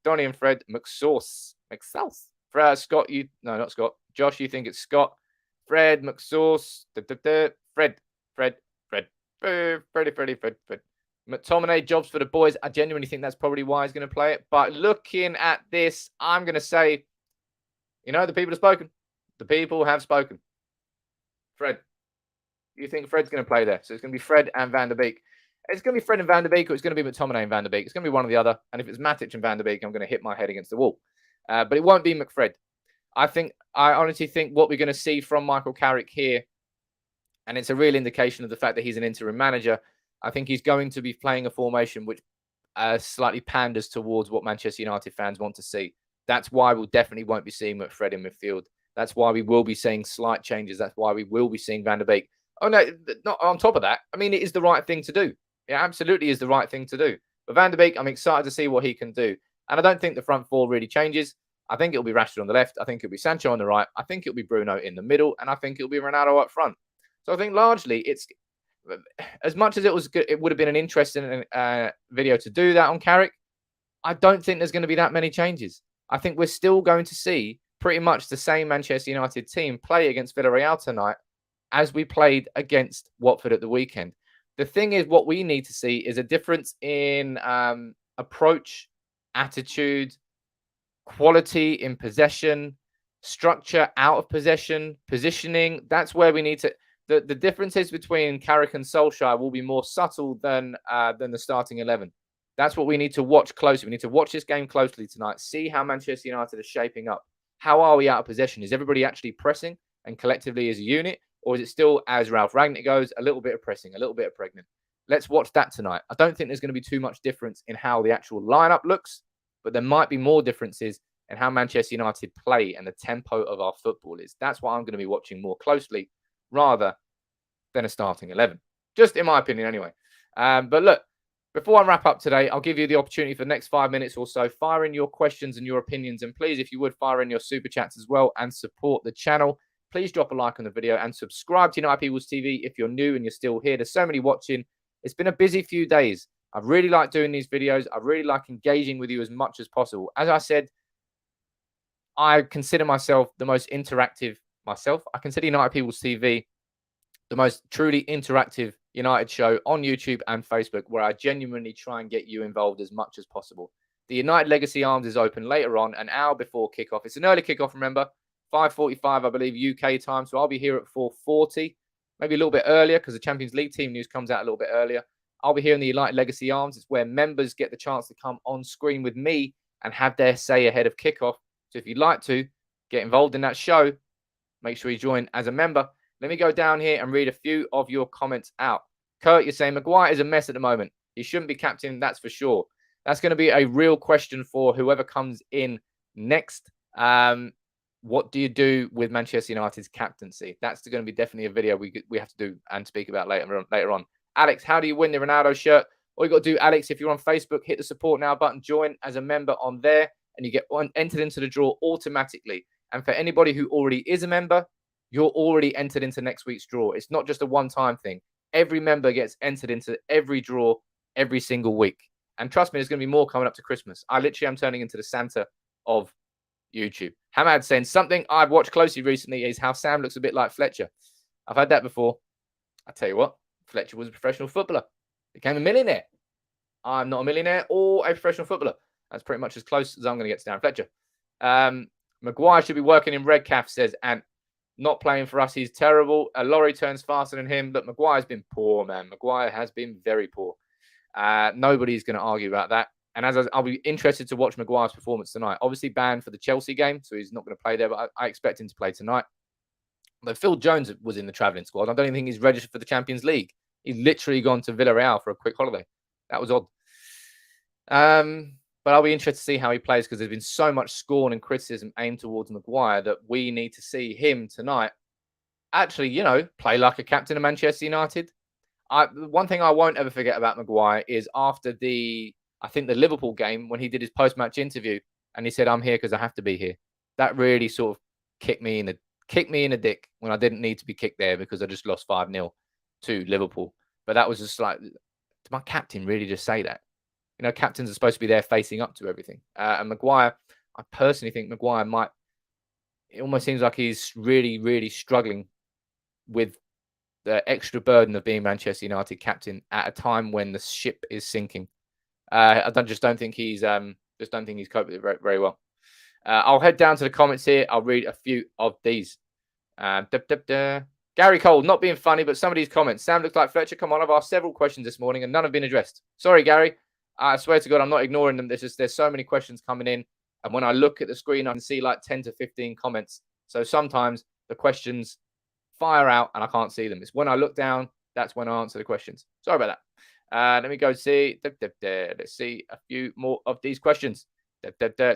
Donny and Fred, McSauce. Scott, not Scott. Josh, you think it's Scott. Fred, McSauce. Fred. Freddy. McTominay, jobs for the boys. I genuinely think that's probably why he's going to play it. But looking at this, I'm going to say, the people have spoken. The people have spoken. Fred. You think Fred's going to play there? So it's going to be Fred and Van der Beek. It's going to be Fred and Van der Beek, or it's going to be McTominay and Van der Beek. It's going to be one or the other. And if it's Matic and Van der Beek, I'm going to hit my head against the wall. But it won't be McFred. I honestly think what we're going to see from Michael Carrick here, and it's a real indication of the fact that he's an interim manager. I think he's going to be playing a formation which slightly panders towards what Manchester United fans want to see. That's why we definitely won't be seeing McFred in midfield. That's why we will be seeing slight changes. That's why we will be seeing Van der Beek. Oh, no, not on top of that. I mean, it is the right thing to do. It absolutely is the right thing to do. But Van der Beek, I'm excited to see what he can do. And I don't think the front four really changes. I think it'll be Rashford on the left. I think it'll be Sancho on the right. I think it'll be Bruno in the middle. And I think it'll be Ronaldo up front. So I think largely it's, as much as it would have been an interesting video to do that on Carrick, I don't think there's going to be that many changes. I think we're still going to see pretty much the same Manchester United team play against Villareal tonight as we played against Watford at the weekend. The thing is, what we need to see is a difference in approach, attitude, quality in possession, structure out of possession, positioning. That's where we need to. The differences between Carrick and Solskjaer will be more subtle than the starting 11. That's what we need to watch closely. We need to watch this game closely tonight. See how Manchester United are shaping up. How are we out of possession? Is everybody actually pressing and collectively as a unit? Or is it still, as Ralph Rangnick goes, a little bit of pressing, a little bit of pregnant? Let's watch that tonight. I don't think there's going to be too much difference in how the actual lineup looks, but there might be more differences in how Manchester United play and the tempo of our football is. That's what I'm going to be watching more closely rather than a starting 11. Just in my opinion anyway. But look, before I wrap up today, I'll give you the opportunity for the next 5 minutes or so. Fire in your questions and your opinions. And please, if you would, fire in your super chats as well and support the channel. Please drop a like on the video and subscribe to United People's TV if you're new and you're still here. There's so many watching. It's been a busy few days. I really like doing these videos. I really like engaging with you as much as possible. As I said, I consider myself the most interactive myself. I consider United People's TV the most truly interactive United show on YouTube and Facebook, where I genuinely try and get you involved as much as possible. The United Legacy Arms is open later on, an hour before kickoff. It's an early kickoff, remember, 5:45, I believe, UK time. So I'll be here at 4:40, maybe a little bit earlier because the Champions League team news comes out a little bit earlier. I'll be here in the United Legacy Arms. It's where members get the chance to come on screen with me and have their say ahead of kickoff. So if you'd like to get involved in that show, make sure you join as a member. Let me go down here and read a few of your comments out. Kurt, you're saying Maguire is a mess at the moment. He shouldn't be captain, that's for sure. That's going to be a real question for whoever comes in next. What do you do with Manchester United's captaincy? That's going to be definitely a video we have to do and speak about later on. Alex, how do you win the Ronaldo shirt? All you got to do, Alex, if you're on Facebook, hit the support now button, join as a member on there, and you get entered into the draw automatically. And for anybody who already is a member, you're already entered into next week's draw. It's not just a one-time thing. Every member gets entered into every draw every single week. And trust me, there's going to be more coming up to Christmas. I literally am turning into the Santa of YouTube. Hamad saying, something I've watched closely recently is how Sam looks a bit like Fletcher. I've had that before. I tell you what, Fletcher was a professional footballer. Became a millionaire. I'm not a millionaire or a professional footballer. That's pretty much as close as I'm going to get to Darren Fletcher. Maguire should be working in Redcalf, says Ant. Not playing for us. He's terrible. Laurie turns faster than him. Look, Maguire's been poor, man. Maguire has been very poor. Nobody's going to argue about that. And I'll be interested to watch Maguire's performance tonight. Obviously banned for the Chelsea game, so he's not going to play there, but I expect him to play tonight. But Phil Jones was in the travelling squad. I don't even think he's registered for the Champions League. He's literally gone to Villareal for a quick holiday. That was odd. But I'll be interested to see how he plays because there's been so much scorn and criticism aimed towards Maguire that we need to see him tonight actually, play like a captain of Manchester United. One thing I won't ever forget about Maguire is after the Liverpool game when he did his post-match interview and he said, "I'm here because I have to be here." That really sort of kicked me in the dick when I didn't need to be kicked there because I just lost 5-0 to Liverpool. But that was just like, did my captain really just say that? Captains are supposed to be there facing up to everything. And Maguire, I personally think it almost seems like he's really, really struggling with the extra burden of being Manchester United captain at a time when the ship is sinking. I just don't think he's coped with it very, very well. I'll head down to the comments here. I'll read a few of these. Gary Cole, not being funny, but some of these comments. Sam looks like Fletcher. Come on, I've asked several questions this morning and none have been addressed. Sorry, Gary. I swear to God, I'm not ignoring them. There's so many questions coming in. And when I look at the screen, I can see like 10 to 15 comments. So sometimes the questions fire out and I can't see them. It's when I look down, that's when I answer the questions. Sorry about that. Let me go see. Let's see a few more of these questions.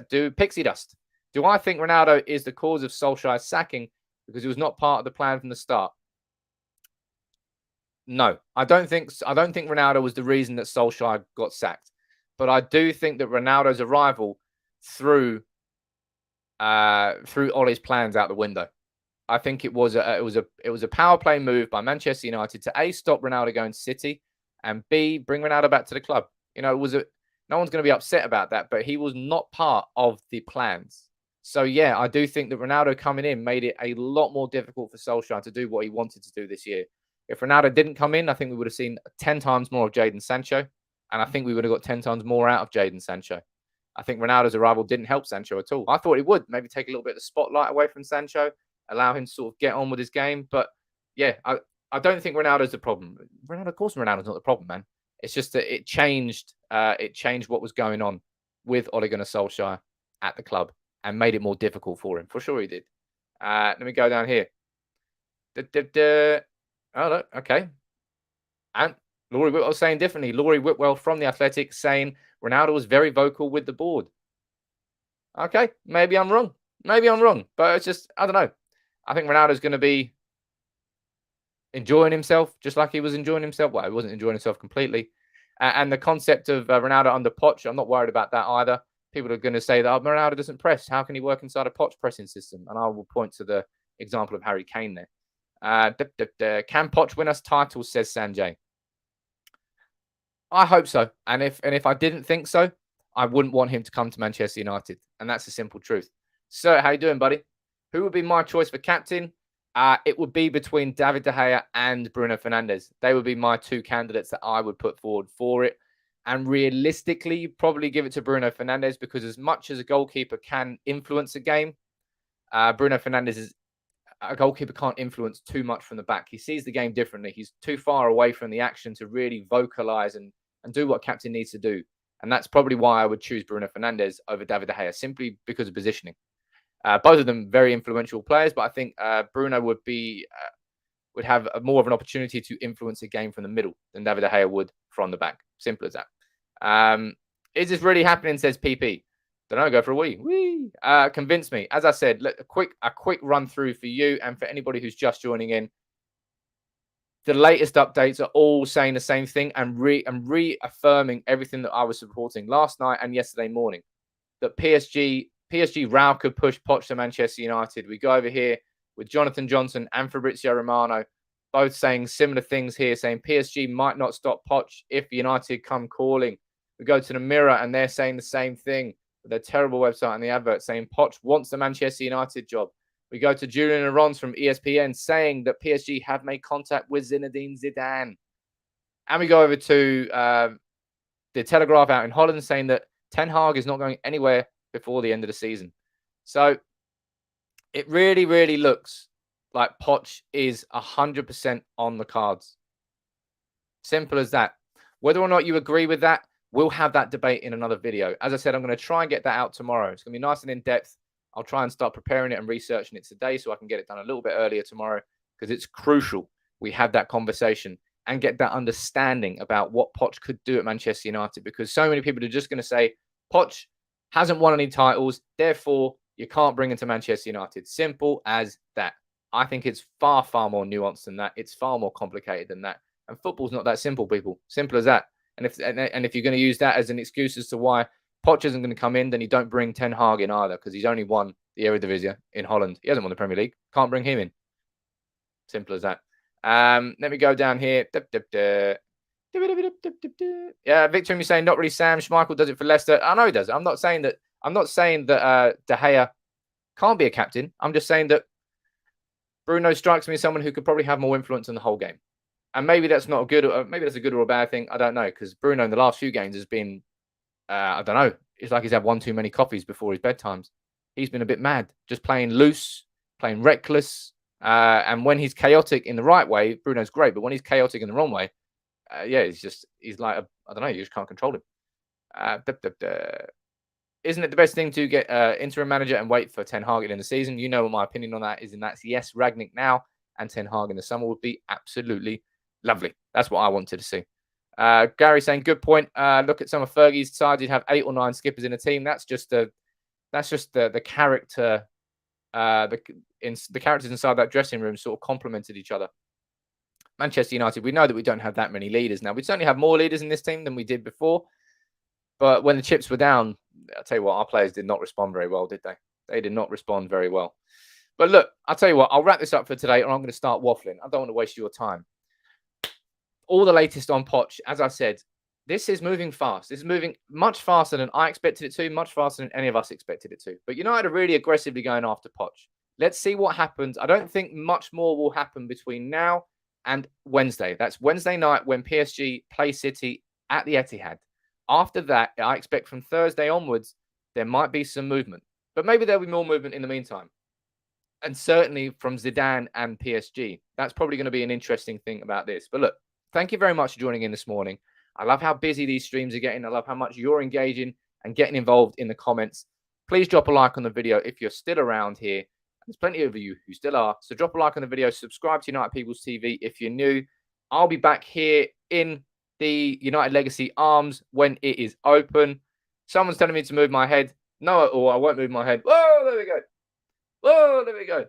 Do Pixie Dust. Do I think Ronaldo is the cause of Solskjaer's sacking because he was not part of the plan from the start? No, I don't think Ronaldo was the reason that Solskjaer got sacked. But I do think that Ronaldo's arrival threw Ole's plans out the window. I think it was a power play move by Manchester United to A, stop Ronaldo going to City, and B, bring Ronaldo back to the club. You know, no one's going to be upset about that, but he was not part of the plans. So yeah, I do think that Ronaldo coming in made it a lot more difficult for Solskjaer to do what he wanted to do this year. If Ronaldo didn't come in, I think we would have seen 10 times more of Jadon Sancho, and I think we would have got 10 times more out of Jadon Sancho. I think Ronaldo's arrival didn't help Sancho at all. I thought it would maybe take a little bit of the spotlight away from Sancho, allow him to sort of get on with his game. But yeah, I don't think Ronaldo's the problem. Of course, Ronaldo's not the problem, man. It's just that it changed what was going on with Ole Gunnar Solskjaer at the club and made it more difficult for him. For sure he did. Let me go down here. Oh, look, okay. And Laurie Whitwell saying differently. Laurie Whitwell from The Athletic saying Ronaldo was very vocal with the board. Okay, maybe I'm wrong. But it's just, I don't know. I think Ronaldo's going to be enjoying himself just like he was enjoying himself. Well, he wasn't enjoying himself completely. And the concept of Ronaldo under Poch, I'm not worried about that either. People are going to say that Ronaldo doesn't press. How can he work inside a Poch pressing system? And I will point to the example of Harry Kane there. Can Poch win us titles, says Sanjay. I hope so. And if I didn't think so, I wouldn't want him to come to Manchester United. And that's the simple truth. So, how you doing, buddy? Who would be my choice for captain? It would be between David De Gea and Bruno Fernandes. They would be my two candidates that I would put forward for it. And realistically, you'd probably give it to Bruno Fernandes because as much as a goalkeeper can influence a game, Bruno Fernandes is a goalkeeper can't influence too much from the back. He sees the game differently. He's too far away from the action to really vocalize and do what captain needs to do. And that's probably why I would choose Bruno Fernandes over David De Gea, simply because of positioning. Both of them very influential players, but I think Bruno would have more of an opportunity to influence a game from the middle than David De Gea would from the back. Simple as that. Is this really happening, says PP? Don't know, go for a wee. Convince me. As I said, a quick run through for you and for anybody who's just joining in. The latest updates are all saying the same thing and reaffirming everything that I was supporting last night and yesterday morning. That PSG row could push Poch to Manchester United. We go over here with Jonathan Johnson and Fabrizio Romano, both saying similar things here, saying PSG might not stop Poch if United come calling. We go to the Mirror and they're saying the same thing. Their terrible website and the advert saying Poch wants the Manchester United job. We go to Julian Arons from ESPN saying that PSG have made contact with Zinedine Zidane. And we go over to the Telegraph out in Holland saying that Ten Hag is not going anywhere before the end of the season. So it really, really looks like Poch is 100% on the cards. Simple as that. Whether or not you agree with that, we'll have that debate in another video. As I said, I'm going to try and get that out tomorrow. It's going to be nice and in-depth. I'll try and start preparing it and researching it today so I can get it done a little bit earlier tomorrow because it's crucial we have that conversation and get that understanding about what Poch could do at Manchester United, because so many people are just going to say, Poch hasn't won any titles, therefore you can't bring him to Manchester United. Simple as that. I think it's far, far more nuanced than that. It's far more complicated than that. And football's not that simple, people. Simple as that. And if you're going to use that as an excuse as to why Poch isn't going to come in, then you don't bring Ten Hag in either, because he's only won the Eredivisie in Holland. He hasn't won the Premier League. Can't bring him in. Simple as that. Let me go down here. Yeah, Victor, you're saying not really Sam. Schmeichel does it for Leicester. I know he does. I'm not saying that De Gea can't be a captain. I'm just saying that Bruno strikes me as someone who could probably have more influence in the whole game. And maybe that's not a good, maybe that's a good or a bad thing. I don't know, because Bruno in the last few games has been, I don't know. It's like he's had one too many coffees before his bedtimes. He's been a bit mad, just playing loose, playing reckless. And when he's chaotic in the right way, Bruno's great. But when he's chaotic in the wrong way, yeah, he's like, I don't know, you just can't control him. Isn't it the best thing to get interim manager and wait for Ten Hag in the season? You know what my opinion on that is, and that's yes, Ragnick now and Ten Hag in the summer would be absolutely lovely. That's what I wanted to see. Gary saying, good point. Look at some of Fergie's sides. You'd have 8 or 9 skippers in a team. That's just the character. The characters inside that dressing room sort of complemented each other. Manchester United, we know that we don't have that many leaders now. We certainly have more leaders in this team than we did before. But when the chips were down, I'll tell you what, our players did not respond very well, did they? They did not respond very well. But look, I'll tell you what, I'll wrap this up for today, or I'm going to start waffling. I don't want to waste your time. All the latest on Poch, as I said, this is moving fast. This is moving much faster than I expected it to, much faster than any of us expected it to. But United are really aggressively going after Poch. Let's see what happens. I don't think much more will happen between now and Wednesday. That's Wednesday night when PSG play City at the Etihad. After that, I expect from Thursday onwards, there might be some movement. But maybe there'll be more movement in the meantime. And certainly from Zidane and PSG. That's probably going to be an interesting thing about this. But look, thank you very much for joining in this morning. I love how busy these streams are getting. I love how much you're engaging and getting involved in the comments. Please drop a like on the video if you're still around here. There's plenty of you who still are. So drop a like on the video. Subscribe to United People's TV if you're new. I'll be back here in the United Legacy Arms when it is open. Someone's telling me to move my head. No, or I won't move my head. Whoa, there we go. Whoa, there we go.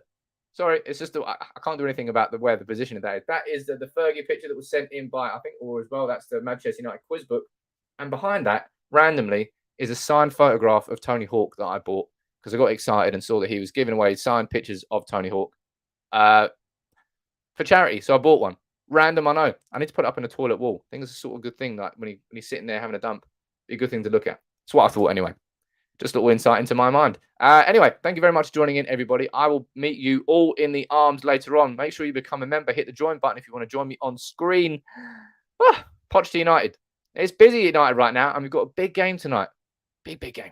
Sorry, it's just I can't do anything about where the position of that is. That is the Fergie picture that was sent in by, I think, or as well, that's the Manchester United quiz book. And behind that, randomly, is a signed photograph of Tony Hawk that I bought because I got excited and saw that he was giving away signed pictures of Tony Hawk for charity. So I bought one. Random, I know. I need to put it up in the toilet wall. I think it's a sort of good thing that when he's sitting there having a dump, be a good thing to look at. That's what I thought anyway. Just a little insight into my mind. Anyway, thank you very much for joining in, everybody. I will meet you all in the arms later on. Make sure you become a member. Hit the join button if you want to join me on screen. Poch to United. It's busy at United right now, and we've got a big game tonight. Big game.